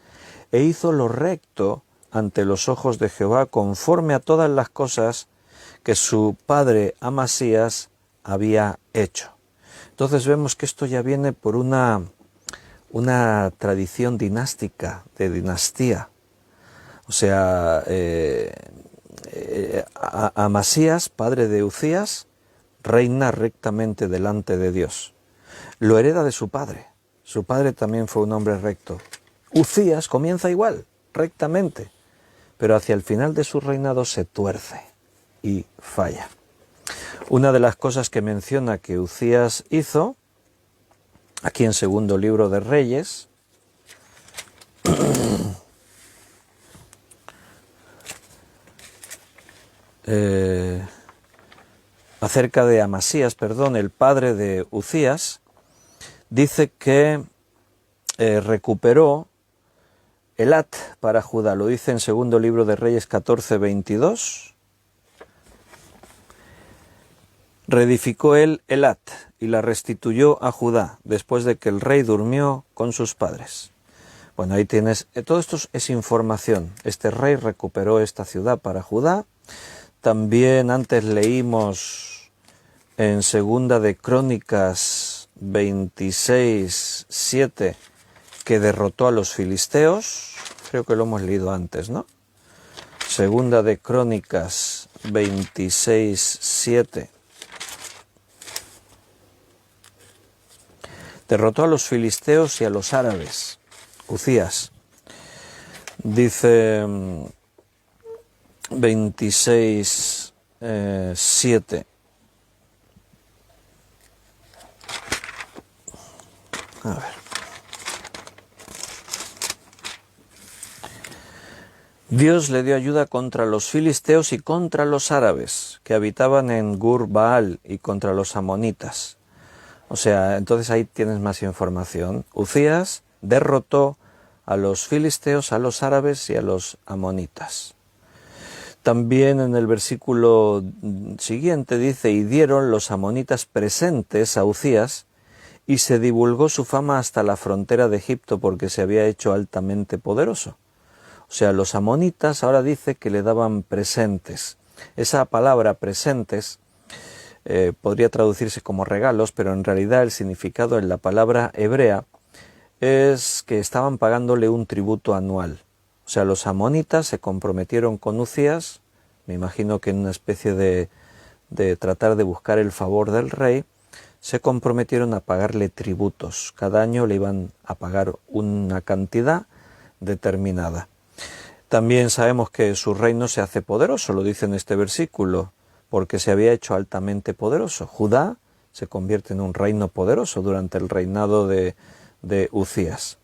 e hizo lo recto ante los ojos de Jehová conforme a todas las cosas que su padre Amasías había hecho. Entonces vemos que esto ya viene por una tradición dinástica, de dinastía. O sea, Amasías, padre de Uzías, reina rectamente delante de Dios. Lo hereda de su padre. Su padre también fue un hombre recto. Uzías comienza igual, rectamente, pero hacia el final de su reinado se tuerce y falla. Una de las cosas que menciona que Uzías hizo, aquí en segundo libro de Reyes, acerca de Amasías, el padre de Uzías, dice que recuperó Elat para Judá. Lo dice en segundo libro de Reyes 14:22. Reedificó él Elat y la restituyó a Judá después de que el rey durmió con sus padres. Bueno, ahí tienes, todo esto es información. Este rey recuperó esta ciudad para Judá También antes leímos en Segunda de Crónicas 26:7 que derrotó a los filisteos. Creo que lo hemos leído antes, ¿no? Segunda de Crónicas 26:7. Derrotó a los filisteos y a los árabes. Uzías. Dice 26:7. A ver. Dios le dio ayuda contra los filisteos y contra los árabes que habitaban en Gur-Baal y contra los amonitas. O sea, entonces ahí tienes más información. Uzías derrotó a los filisteos, a los árabes y a los amonitas. También en el versículo siguiente dice, y dieron los amonitas presentes a Uzías, y se divulgó su fama hasta la frontera de Egipto porque se había hecho altamente poderoso. O sea, los amonitas ahora dice que le daban presentes. Esa palabra presentes podría traducirse como regalos, pero en realidad el significado en la palabra hebrea es que estaban pagándole un tributo anual. O sea, los amonitas se comprometieron con Uzías, me imagino que en una especie de tratar de buscar el favor del rey, se comprometieron a pagarle tributos. Cada año le iban a pagar una cantidad determinada. También sabemos que su reino se hace poderoso, lo dice en este versículo, porque se había hecho altamente poderoso. Judá se convierte en un reino poderoso durante el reinado de Uzías.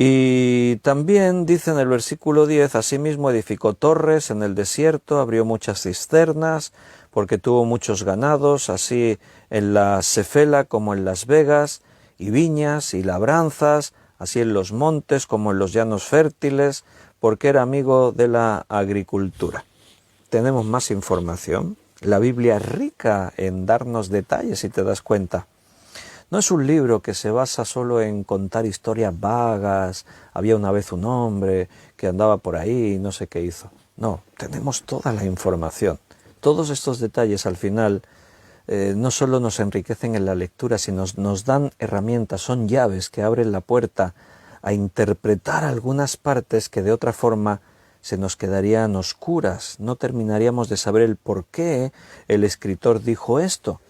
Y también dice en el versículo 10, asimismo edificó torres en el desierto, abrió muchas cisternas, porque tuvo muchos ganados, así en la Cefela como en Las Vegas, y viñas y labranzas, así en los montes como en los llanos fértiles, porque era amigo de la agricultura. Tenemos más información. La Biblia es rica en darnos detalles, si te das cuenta. No es un libro que se basa solo en contar historias vagas, había una vez un hombre que andaba por ahí y no sé qué hizo. No, tenemos toda la información. Todos estos detalles al final no solo nos enriquecen en la lectura, sino nos dan herramientas, son llaves que abren la puerta a interpretar algunas partes que de otra forma se nos quedarían oscuras, no terminaríamos de saber el por qué el escritor dijo esto.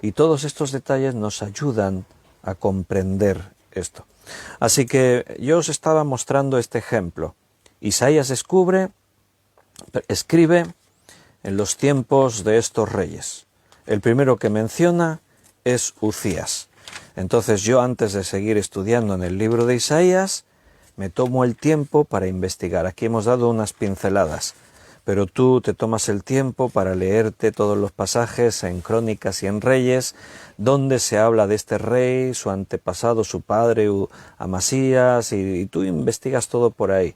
Y todos estos detalles nos ayudan a comprender esto. Así que yo os estaba mostrando este ejemplo. Isaías escribe en los tiempos de estos reyes. El primero que menciona es Uzías. Entonces yo, antes de seguir estudiando en el libro de Isaías, me tomo el tiempo para investigar. Aquí hemos dado unas pinceladas, pero tú te tomas el tiempo para leerte todos los pasajes en Crónicas y en Reyes, donde se habla de este rey, su antepasado, su padre, Amasías, y tú investigas todo por ahí.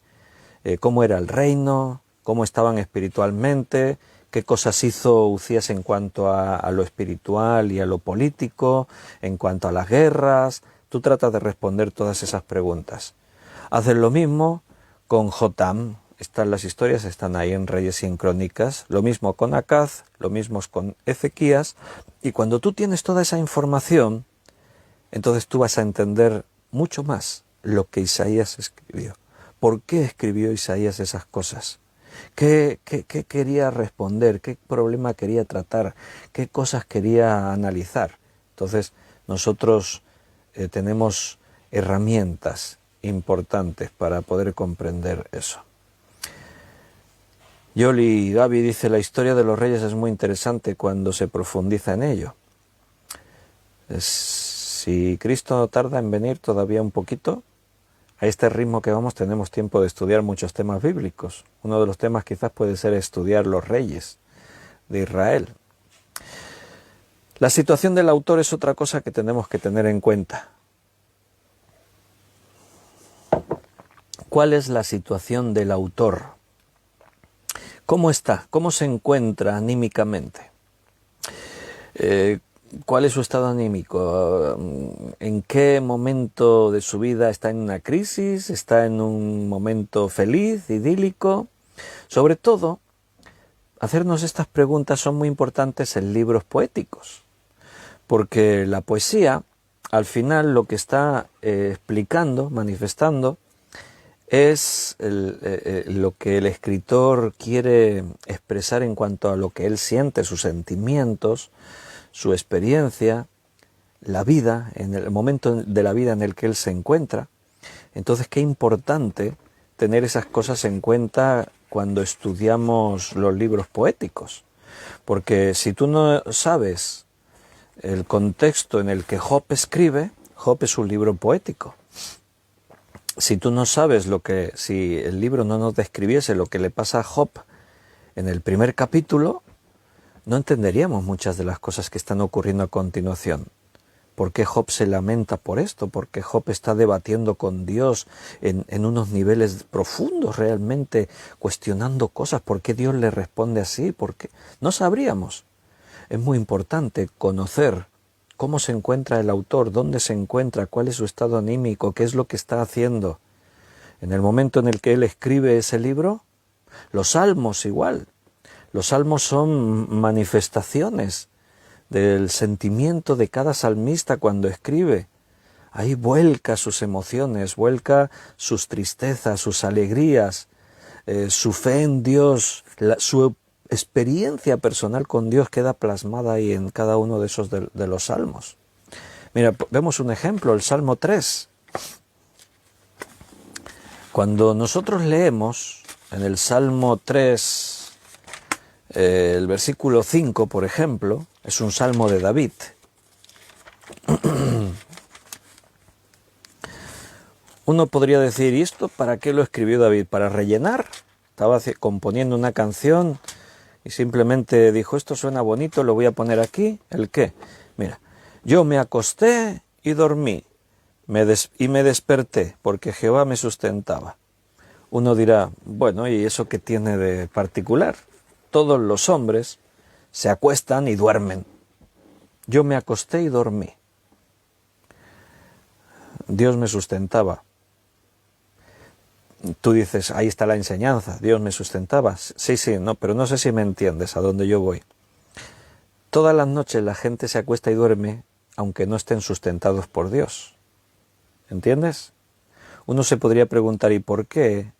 Cómo era el reino, cómo estaban espiritualmente, qué cosas hizo Uzías en cuanto a lo espiritual y a lo político, en cuanto a las guerras. Tú tratas de responder todas esas preguntas. Haces lo mismo con Jotam. Las historias están ahí en Reyes y en Crónicas. Lo mismo con Acaz, lo mismo con Ezequías. Y cuando tú tienes toda esa información, entonces tú vas a entender mucho más lo que Isaías escribió. ¿Por qué escribió Isaías esas cosas? ¿Qué quería responder? ¿Qué problema quería tratar? ¿Qué cosas quería analizar? Entonces, nosotros tenemos herramientas importantes para poder comprender eso. Yoli Gaby dice, la historia de los reyes es muy interesante cuando se profundiza en ello. Si Cristo tarda en venir todavía un poquito, a este ritmo que vamos tenemos tiempo de estudiar muchos temas bíblicos. Uno de los temas quizás puede ser estudiar los reyes de Israel. La situación del autor es otra cosa que tenemos que tener en cuenta. ¿Cuál es la situación del autor? ¿Cómo está? ¿Cómo se encuentra anímicamente? ¿Cuál es su estado anímico? ¿En qué momento de su vida está en una crisis? ¿Está en un momento feliz, idílico? Sobre todo, hacernos estas preguntas son muy importantes en libros poéticos, porque la poesía, al final, lo que está explicando, manifestando, es lo que el escritor quiere expresar en cuanto a lo que él siente, sus sentimientos, su experiencia, la vida, en el momento de la vida en el que él se encuentra. Entonces, qué importante tener esas cosas en cuenta cuando estudiamos los libros poéticos, porque si tú no sabes el contexto en el que Job escribe, Job es un libro poético. Si tú no sabes si el libro no nos describiese lo que le pasa a Job en el primer capítulo, no entenderíamos muchas de las cosas que están ocurriendo a continuación. ¿Por qué Job se lamenta por esto? ¿Por qué Job está debatiendo con Dios en unos niveles profundos realmente, cuestionando cosas? ¿Por qué Dios le responde así? ¿Por qué? No sabríamos. Es muy importante conocer cómo se encuentra el autor, dónde se encuentra, cuál es su estado anímico, qué es lo que está haciendo. En el momento en el que él escribe ese libro, los salmos igual. Los salmos son manifestaciones del sentimiento de cada salmista cuando escribe. Ahí vuelca sus emociones, vuelca sus tristezas, sus alegrías, su fe en Dios, su experiencia personal con Dios queda plasmada ahí en cada uno de esos de los salmos. Mira, vemos un ejemplo, el Salmo 3. Cuando nosotros leemos en el Salmo 3, el versículo 5, por ejemplo, es un salmo de David. Uno podría decir, ¿y esto para qué lo escribió David? ¿Para rellenar? Estaba componiendo una canción y simplemente dijo, esto suena bonito, lo voy a poner aquí. ¿El qué? Mira, yo me acosté y dormí, y me desperté, porque Jehová me sustentaba. Uno dirá, bueno, ¿y eso qué tiene de particular? Todos los hombres se acuestan y duermen. Yo me acosté y dormí. Dios me sustentaba. Tú dices, ahí está la enseñanza, Dios me sustentaba. Sí, no, pero no sé si me entiendes a dónde yo voy. Todas las noches la gente se acuesta y duerme, aunque no estén sustentados por Dios. ¿Entiendes? Uno se podría preguntar, ¿y por qué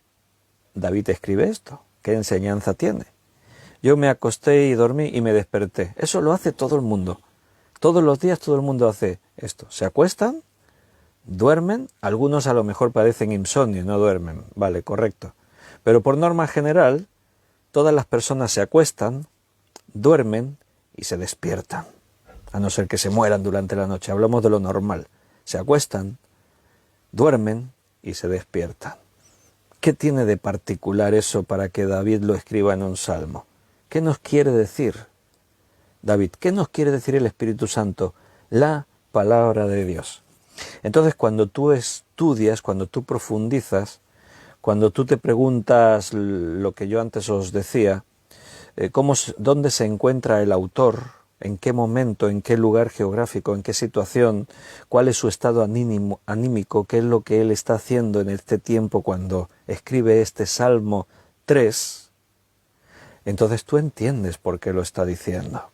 David escribe esto? ¿Qué enseñanza tiene? Yo me acosté y dormí y me desperté. Eso lo hace todo el mundo. Todos los días todo el mundo hace esto. Se acuestan, duermen, algunos a lo mejor padecen insomnio y no duermen. Vale, correcto. Pero por norma general, todas las personas se acuestan, duermen y se despiertan. A no ser que se mueran durante la noche. Hablamos de lo normal. Se acuestan, duermen y se despiertan. ¿Qué tiene de particular eso para que David lo escriba en un salmo? ¿Qué nos quiere decir David? ¿Qué nos quiere decir el Espíritu Santo? La palabra de Dios. Entonces, cuando tú estudias, cuando tú profundizas, cuando tú te preguntas lo que yo antes os decía, dónde se encuentra el autor, en qué momento, en qué lugar geográfico, en qué situación, cuál es su estado anímico, qué es lo que él está haciendo en este tiempo cuando escribe este Salmo 3, entonces tú entiendes por qué lo está diciendo.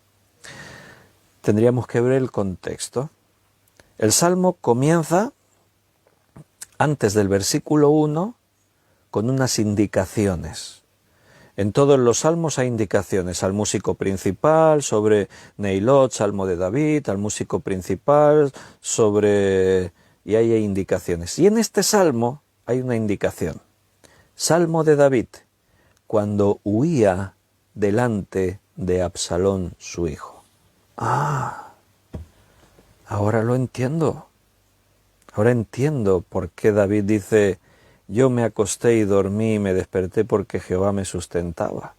Tendríamos que ver el contexto. El Salmo comienza antes del versículo 1 con unas indicaciones. En todos los salmos hay indicaciones, al músico principal, sobre Neilot, salmo de David, al músico principal, y ahí hay indicaciones. Y en este salmo hay una indicación. Salmo de David, cuando huía delante de Absalón, su hijo. Ahora lo entiendo. Ahora entiendo por qué David dice, yo me acosté y dormí y me desperté porque Jehová me sustentaba.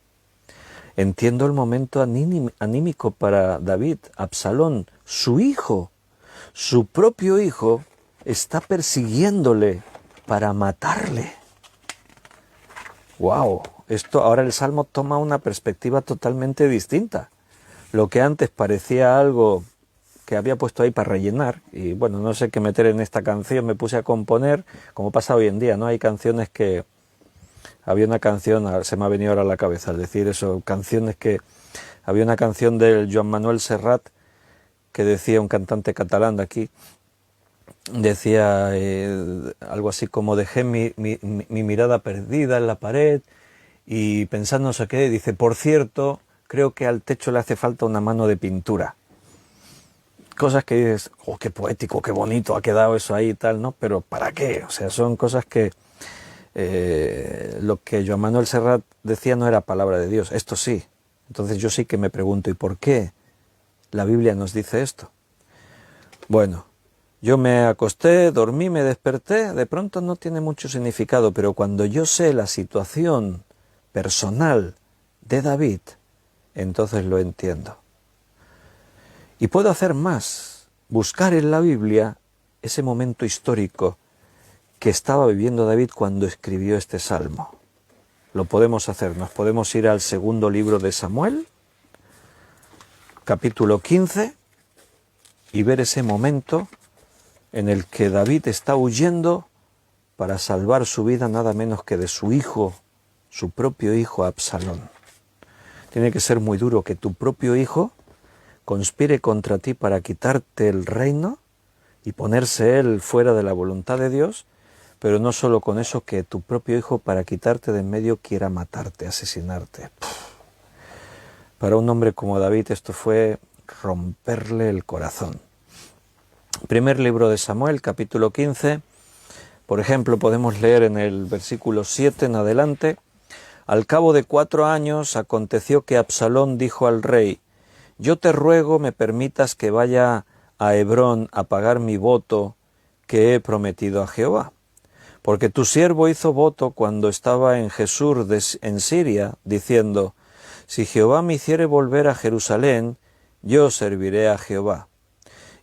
Entiendo el momento anímico para David. Absalón, su hijo, su propio hijo, está persiguiéndole para matarle. ¡Wow! Ahora el Salmo toma una perspectiva totalmente distinta. Lo que antes parecía algo que había puesto ahí para rellenar, y bueno, no sé qué meter en esta canción, me puse a componer, como pasa hoy en día, ¿no? Hay canciones que Había una canción, se me ha venido ahora a la cabeza al decir eso, canciones que... Había una canción del Joan Manuel Serrat que decía, un cantante catalán de aquí, decía algo así como dejé mi mirada perdida en la pared y pensando no sé qué, dice, por cierto, creo que al techo le hace falta una mano de pintura. Cosas que dices, oh, qué poético, qué bonito ha quedado eso ahí y tal, ¿no? Pero ¿para qué? O sea, son cosas que lo que Joan Manuel Serrat decía no era palabra de Dios, esto sí. Entonces yo sí que me pregunto, ¿y por qué la Biblia nos dice esto? Bueno, yo me acosté, dormí, me desperté, de pronto no tiene mucho significado, pero cuando yo sé la situación personal de David, entonces lo entiendo. Y puedo hacer más, buscar en la Biblia ese momento histórico que estaba viviendo David cuando escribió este salmo. Lo podemos hacer, nos podemos ir al segundo libro de Samuel, capítulo 15, y ver ese momento en el que David está huyendo para salvar su vida nada menos que de su hijo, su propio hijo Absalón. Tiene que ser muy duro que tu propio hijo conspire contra ti para quitarte el reino y ponerse él fuera de la voluntad de Dios, pero no solo con eso, que tu propio hijo para quitarte de en medio quiera matarte, asesinarte. Para un hombre como David esto fue romperle el corazón. Primer libro de Samuel, capítulo 15, por ejemplo, podemos leer en el versículo 7 en adelante, al cabo de 4 años aconteció que Absalón dijo al rey, yo te ruego me permitas que vaya a Hebrón a pagar mi voto que he prometido a Jehová. Porque tu siervo hizo voto cuando estaba en Jesús en Siria, diciendo, si Jehová me hiciere volver a Jerusalén, yo serviré a Jehová.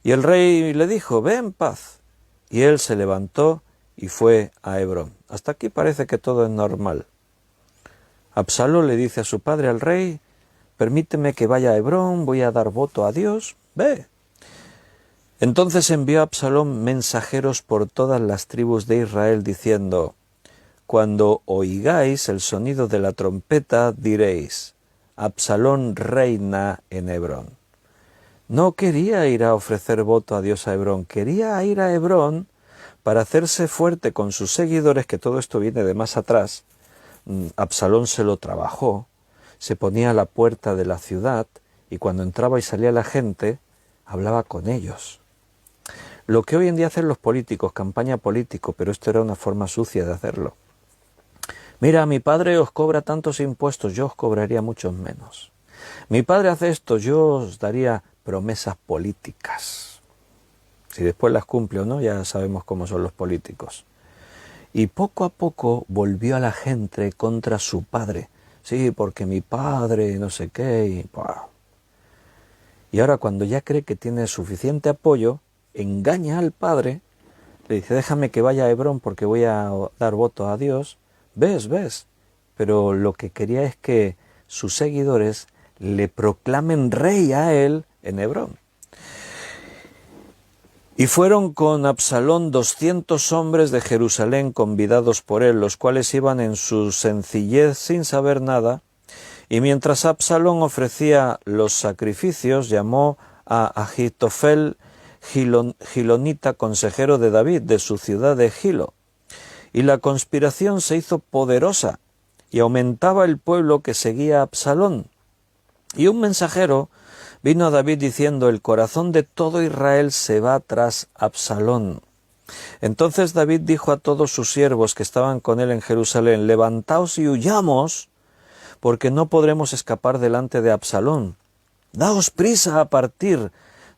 Y el rey le dijo, ve en paz. Y él se levantó y fue a Hebrón. Hasta aquí parece que todo es normal. Absalón le dice a su padre, al rey, permíteme que vaya a Hebrón, voy a dar voto a Dios, ve. Entonces envió Absalón mensajeros por todas las tribus de Israel, diciendo, cuando oigáis el sonido de la trompeta, diréis, Absalón reina en Hebrón. No quería ir a ofrecer voto a Dios a Hebrón, quería ir a Hebrón para hacerse fuerte con sus seguidores, que todo esto viene de más atrás. Absalón se lo trabajó, se ponía a la puerta de la ciudad y cuando entraba y salía la gente, hablaba con ellos. Lo que hoy en día hacen los políticos, campaña político, pero esto era una forma sucia de hacerlo. Mira, mi padre os cobra tantos impuestos, yo os cobraría muchos menos. Mi padre hace esto, yo os daría promesas políticas. Si después las cumple o no, ya sabemos cómo son los políticos. Y poco a poco volvió a la gente contra su padre. Sí, porque mi padre, no sé qué. Y ahora cuando ya cree que tiene suficiente apoyo, engaña al padre, le dice, déjame que vaya a Hebrón porque voy a dar voto a Dios. Ves. Pero lo que quería es que sus seguidores le proclamen rey a él en Hebrón. Y fueron con Absalón 200 hombres de Jerusalén convidados por él, los cuales iban en su sencillez sin saber nada, y mientras Absalón ofrecía los sacrificios, llamó a Ahitofel Gilonita, consejero de David, de su ciudad de Gilo. Y la conspiración se hizo poderosa, y aumentaba el pueblo que seguía a Absalón. Y un mensajero vino a David diciendo, el corazón de todo Israel se va tras Absalón. Entonces David dijo a todos sus siervos que estaban con él en Jerusalén, levantaos y huyamos, porque no podremos escapar delante de Absalón. Daos prisa a partir,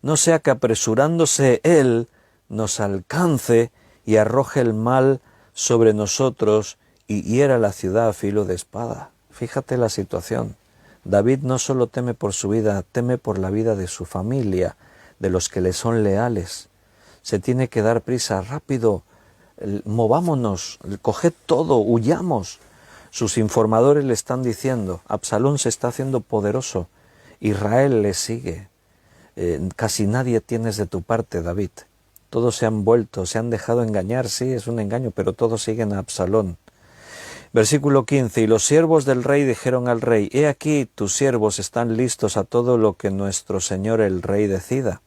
no sea que apresurándose él nos alcance y arroje el mal sobre nosotros y hiera la ciudad a filo de espada. Fíjate la situación. David no solo teme por su vida, teme por la vida de su familia, de los que le son leales. Se tiene que dar prisa, rápido, movámonos, coged todo, huyamos. Sus informadores le están diciendo, Absalón se está haciendo poderoso, Israel le sigue, casi nadie tienes de tu parte, David. Todos se han vuelto, se han dejado engañar, sí, es un engaño, pero todos siguen a Absalón. Versículo 15, y los siervos del rey dijeron al rey, he aquí tus siervos están listos a todo lo que nuestro señor el rey decida.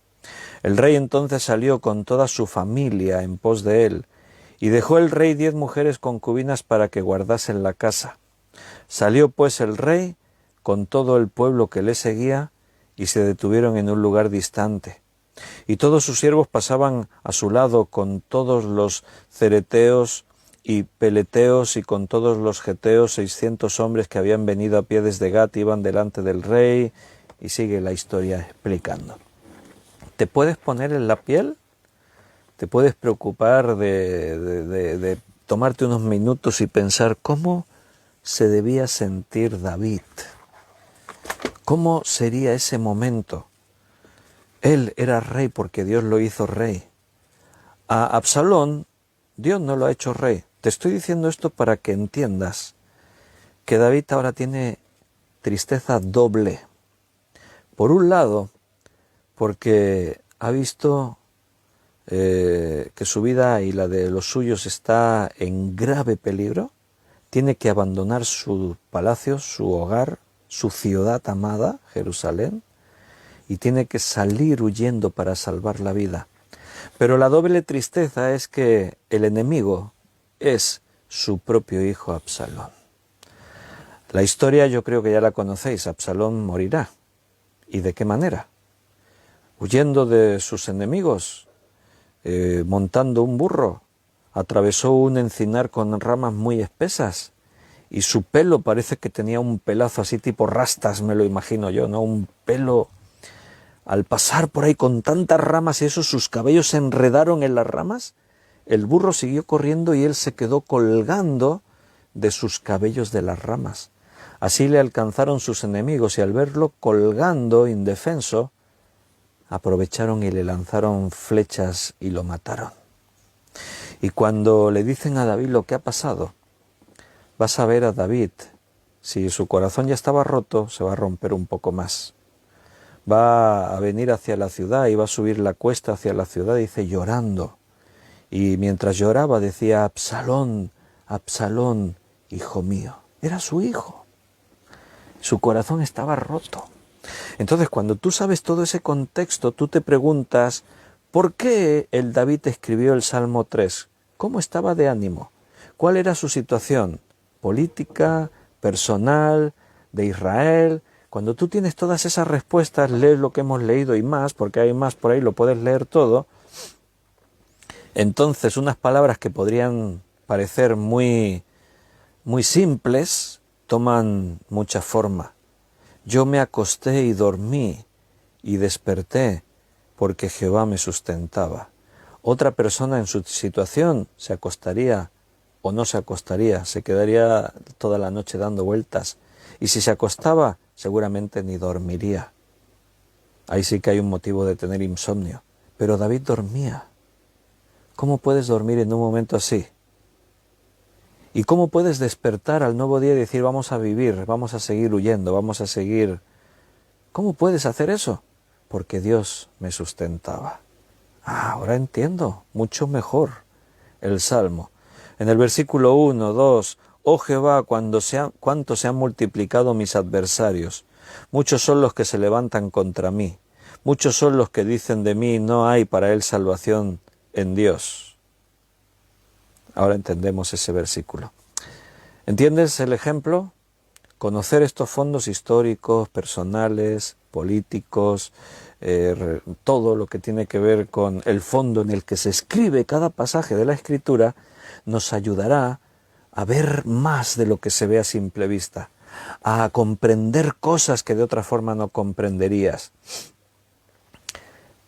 El rey entonces salió con toda su familia en pos de él, y dejó el rey 10 mujeres concubinas para que guardasen la casa. Salió pues el rey con todo el pueblo que le seguía, y se detuvieron en un lugar distante. Y todos sus siervos pasaban a su lado con todos los cereteos y peleteos y con todos los geteos, 600 hombres que habían venido a pie desde Gat, iban delante del rey, y sigue la historia explicando. ¿Te puedes poner en la piel? ¿Te puedes preocupar de tomarte unos minutos y pensar cómo se debía sentir David? ¿Cómo sería ese momento? Él era rey porque Dios lo hizo rey. A Absalón, Dios no lo ha hecho rey. Te estoy diciendo esto para que entiendas que David ahora tiene tristeza doble. Por un lado, porque ha visto que su vida y la de los suyos está en grave peligro, tiene que abandonar su palacio, su hogar, su ciudad amada, Jerusalén, y tiene que salir huyendo para salvar la vida. Pero la doble tristeza es que el enemigo es su propio hijo Absalón. La historia yo creo que ya la conocéis, Absalón morirá. ¿Y de qué manera? Huyendo de sus enemigos, montando un burro, atravesó un encinar con ramas muy espesas y su pelo parece que tenía un pelazo así tipo rastas, me lo imagino yo, ¿no? Un pelo, al pasar por ahí con tantas ramas y eso, sus cabellos se enredaron en las ramas, el burro siguió corriendo y él se quedó colgando de sus cabellos de las ramas. Así le alcanzaron sus enemigos y al verlo colgando indefenso, aprovecharon y le lanzaron flechas y lo mataron. Y cuando le dicen a David lo que ha pasado, vas a ver a David, si su corazón ya estaba roto, se va a romper un poco más. Va a venir hacia la ciudad y va a subir la cuesta hacia la ciudad, dice, llorando. Y mientras lloraba decía, Absalón, Absalón, hijo mío. Era su hijo. Su corazón estaba roto. Entonces, cuando tú sabes todo ese contexto, tú te preguntas, ¿por qué el David escribió el Salmo 3? ¿Cómo estaba de ánimo? ¿Cuál era su situación? ¿Política? ¿Personal? ¿De Israel? Cuando tú tienes todas esas respuestas, lees lo que hemos leído y más, porque hay más por ahí, lo puedes leer todo. Entonces, unas palabras que podrían parecer muy simples, toman mucha forma. Yo me acosté y dormí y desperté porque Jehová me sustentaba. Otra persona en su situación se acostaría o no se acostaría, se quedaría toda la noche dando vueltas. Y si se acostaba, seguramente ni dormiría. Ahí sí que hay un motivo de tener insomnio. Pero David dormía. ¿Cómo puedes dormir en un momento así? ¿Y cómo puedes despertar al nuevo día y decir, vamos a vivir, vamos a seguir huyendo, vamos a seguir? ¿Cómo puedes hacer eso? Porque Dios me sustentaba. Ahora entiendo mucho mejor el Salmo. En el versículo 1, 2, oh Jehová, cuánto se han multiplicado mis adversarios. Muchos son los que se levantan contra mí. Muchos son los que dicen de mí, no hay para él salvación en Dios. Ahora entendemos ese versículo. ¿Entiendes el ejemplo? Conocer estos fondos históricos, personales, políticos, todo lo que tiene que ver con el fondo en el que se escribe cada pasaje de la Escritura, nos ayudará a ver más de lo que se ve a simple vista, a comprender cosas que de otra forma no comprenderías.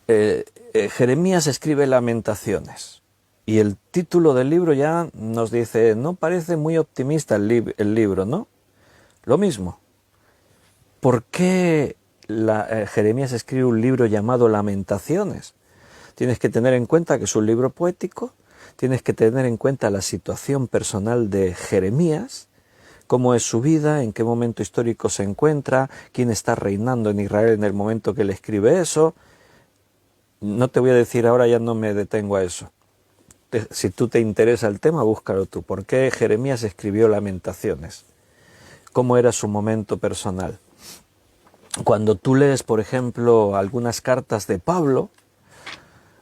Jeremías escribe Lamentaciones. Y el título del libro ya nos dice, no parece muy optimista el libro, ¿no? Lo mismo. ¿Por qué Jeremías escribe un libro llamado Lamentaciones? Tienes que tener en cuenta que es un libro poético, tienes que tener en cuenta la situación personal de Jeremías, cómo es su vida, en qué momento histórico se encuentra, quién está reinando en Israel en el momento que él escribe eso. No te voy a decir ahora, ya no me detengo a eso. si tú te interesa el tema, búscalo tú. ¿Por qué Jeremías escribió Lamentaciones? ¿Cómo era su momento personal? Cuando tú lees, por ejemplo, algunas cartas de Pablo,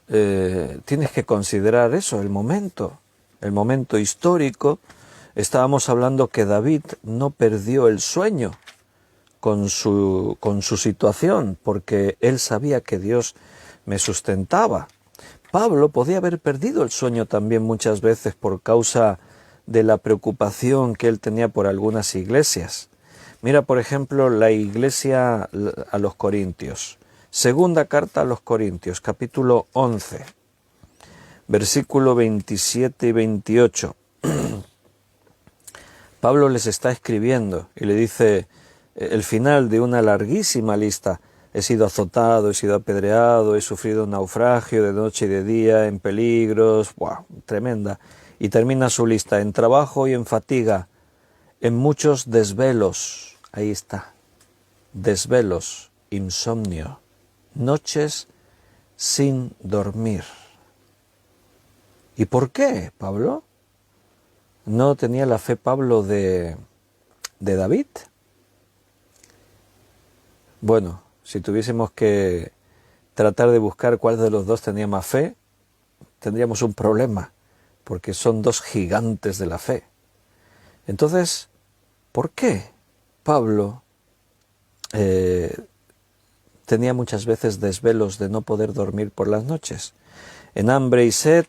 tienes que considerar eso, el momento histórico. Estábamos hablando que David no perdió el sueño con su situación, porque él sabía que Dios me sustentaba. Pablo podía haber perdido el sueño también muchas veces por causa de la preocupación que él tenía por algunas iglesias. Mira, por ejemplo, la iglesia a los Corintios. Segunda carta a los Corintios, capítulo 11, versículo 27 y 28. Pablo les está escribiendo y le dice el final de una larguísima lista. He sido azotado, he sido apedreado, he sufrido naufragio de noche y de día, en peligros, ¡wow!, tremenda. Y termina su lista, en trabajo y en fatiga, en muchos desvelos, ahí está, desvelos, insomnio, noches sin dormir. ¿Y por qué, Pablo? ¿No tenía la fe Pablo de David? Bueno, si tuviésemos que tratar de buscar cuál de los dos tenía más fe, tendríamos un problema, porque son dos gigantes de la fe. Entonces, ¿por qué Pablo tenía muchas veces desvelos de no poder dormir por las noches? En hambre y sed,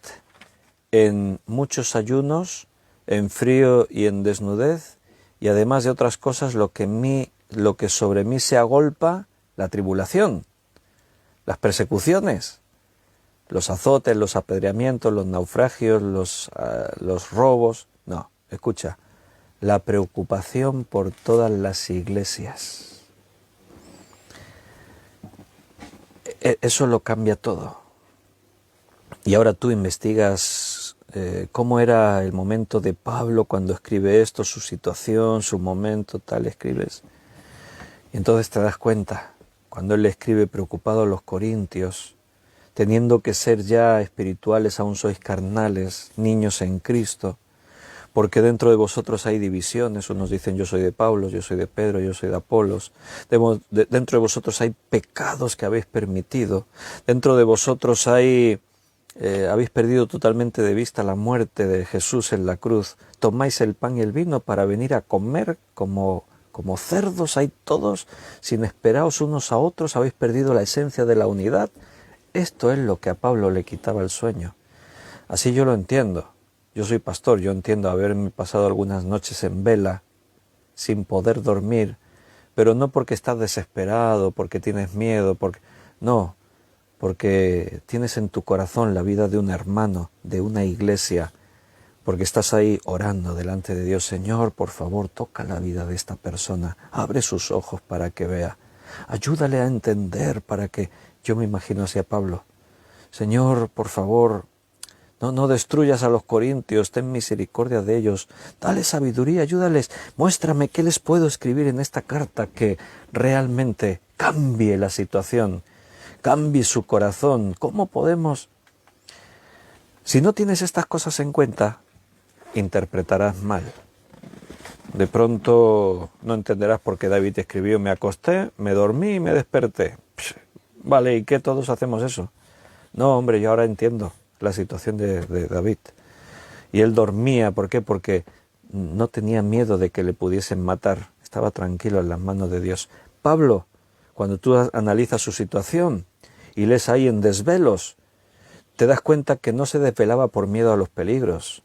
en muchos ayunos, en frío y en desnudez, y además de otras cosas, lo que sobre mí se agolpa, la tribulación, las persecuciones, los azotes, los apedreamientos, los naufragios, los robos. No, escucha, la preocupación por todas las iglesias. Eso lo cambia todo. Y ahora tú investigas cómo era el momento de Pablo cuando escribe esto, su situación, su momento, tal, escribes. Y entonces te das cuenta, cuando él le escribe preocupado a los corintios, teniendo que ser ya espirituales, aún sois carnales, niños en Cristo, porque dentro de vosotros hay divisiones, unos dicen yo soy de Pablo, yo soy de Pedro, yo soy de Apolos, dentro de vosotros hay pecados que habéis permitido, dentro de vosotros habéis perdido totalmente de vista la muerte de Jesús en la cruz, tomáis el pan y el vino para venir a comer como cerdos, hay todos, sin esperaos unos a otros, habéis perdido la esencia de la unidad. Esto es lo que a Pablo le quitaba el sueño. Así yo lo entiendo. Yo soy pastor, yo entiendo haberme pasado algunas noches en vela, sin poder dormir, pero no porque estás desesperado, porque tienes miedo, porque tienes en tu corazón la vida de un hermano, de una iglesia, porque estás ahí orando delante de Dios. Señor, por favor, toca la vida de esta persona, abre sus ojos para que vea, ayúdale a entender para que, yo me imagino así a Pablo, Señor, por favor, no destruyas a los corintios, ten misericordia de ellos, dale sabiduría, ayúdales, muéstrame qué les puedo escribir en esta carta que realmente cambie la situación, cambie su corazón. ¿Cómo podemos? Si no tienes estas cosas en cuenta, interpretarás mal. De pronto no entenderás por qué David escribió, me acosté, me dormí y me desperté. Vale, ¿y qué todos hacemos eso? No, hombre, yo ahora entiendo la situación de David. Y él dormía, ¿por qué? Porque no tenía miedo de que le pudiesen matar, estaba tranquilo en las manos de Dios. Pablo, cuando tú analizas su situación y lees ahí en desvelos, te das cuenta que no se desvelaba por miedo a los peligros.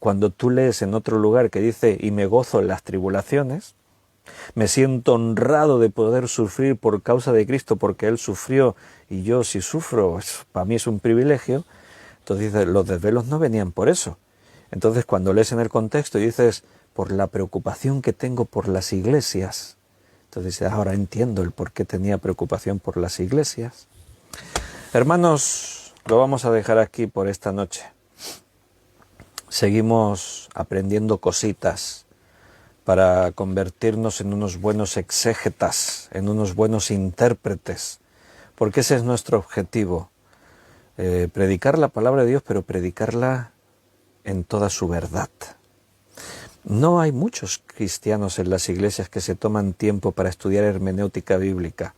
Cuando tú lees en otro lugar que dice, y me gozo en las tribulaciones, me siento honrado de poder sufrir por causa de Cristo, porque Él sufrió y yo si sufro, para mí es un privilegio. Entonces dice, los desvelos no venían por eso. Entonces cuando lees en el contexto y dices, por la preocupación que tengo por las iglesias, entonces ahora entiendo el por qué tenía preocupación por las iglesias. Hermanos, lo vamos a dejar aquí por esta noche. Seguimos aprendiendo cositas para convertirnos en unos buenos exégetas, en unos buenos intérpretes, porque ese es nuestro objetivo, predicar la palabra de Dios, pero predicarla en toda su verdad. No hay muchos cristianos en las iglesias que se toman tiempo para estudiar hermenéutica bíblica.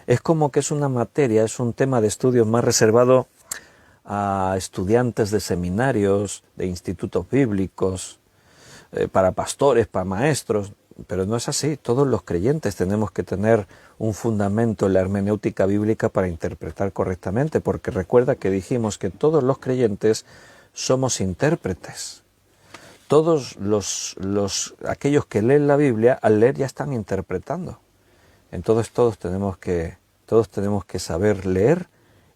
Es como que es una materia, es un tema de estudio más reservado a estudiantes de seminarios, de institutos bíblicos, para pastores, para maestros, pero no es así. Todos los creyentes tenemos que tener un fundamento en la hermenéutica bíblica para interpretar correctamente, porque recuerda que dijimos que todos los creyentes somos intérpretes. Todos aquellos que leen la Biblia, al leer ya están interpretando. Entonces todos tenemos que saber leer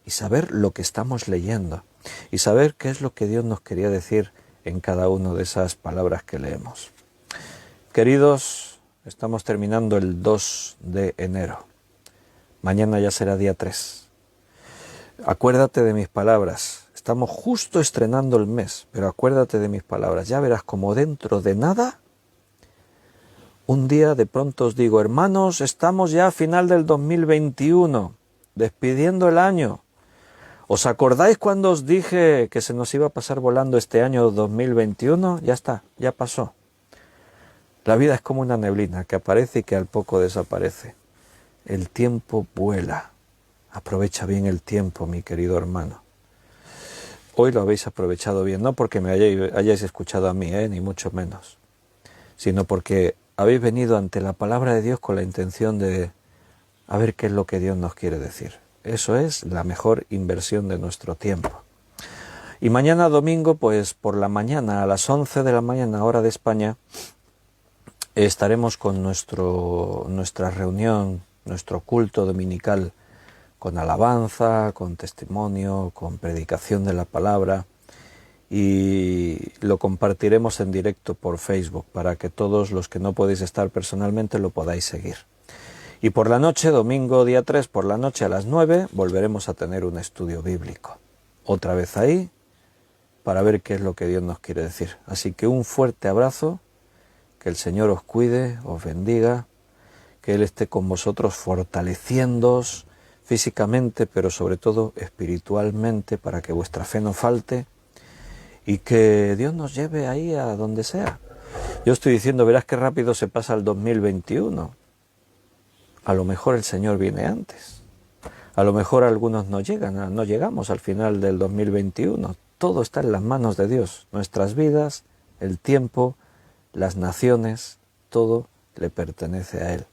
y saber lo que estamos leyendo y saber qué es lo que Dios nos quería decir en cada una de esas palabras que leemos. Queridos, estamos terminando el 2 de enero. Mañana ya será día 3. Acuérdate de mis palabras. Estamos justo estrenando el mes, pero acuérdate de mis palabras. Ya verás como dentro de nada, un día de pronto os digo, hermanos, estamos ya a final del 2021, despidiendo el año. ¿Os acordáis cuando os dije que se nos iba a pasar volando este año 2021? Ya está, ya pasó. La vida es como una neblina que aparece y que al poco desaparece. El tiempo vuela. Aprovecha bien el tiempo, mi querido hermano. Hoy lo habéis aprovechado bien, no porque me hayáis escuchado a mí, ni mucho menos, sino porque habéis venido ante la palabra de Dios con la intención de a ver qué es lo que Dios nos quiere decir. Eso es la mejor inversión de nuestro tiempo. Y mañana domingo, pues por la mañana, a las 11 de la mañana, hora de España, estaremos con nuestra reunión, nuestro culto dominical, con alabanza, con testimonio, con predicación de la palabra, y lo compartiremos en directo por Facebook para que todos los que no podéis estar personalmente lo podáis seguir. Y por la noche, domingo día 3, por la noche a las 9, volveremos a tener un estudio bíblico. Otra vez ahí, para ver qué es lo que Dios nos quiere decir. Así que un fuerte abrazo, que el Señor os cuide, os bendiga, que Él esté con vosotros fortaleciéndoos físicamente, pero sobre todo espiritualmente, para que vuestra fe no falte y que Dios nos lleve ahí a donde sea. Yo estoy diciendo, verás qué rápido se pasa el 2021. A lo mejor el Señor viene antes. A lo mejor algunos no llegamos al final del 2021. Todo está en las manos de Dios. Nuestras vidas, el tiempo, las naciones, todo le pertenece a Él.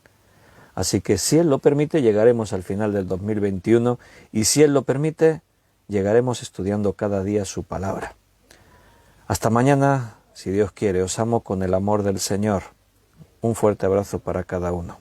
Así que si Él lo permite, llegaremos al final del 2021 y si Él lo permite, llegaremos estudiando cada día su palabra. Hasta mañana, si Dios quiere. Os amo con el amor del Señor. Un fuerte abrazo para cada uno.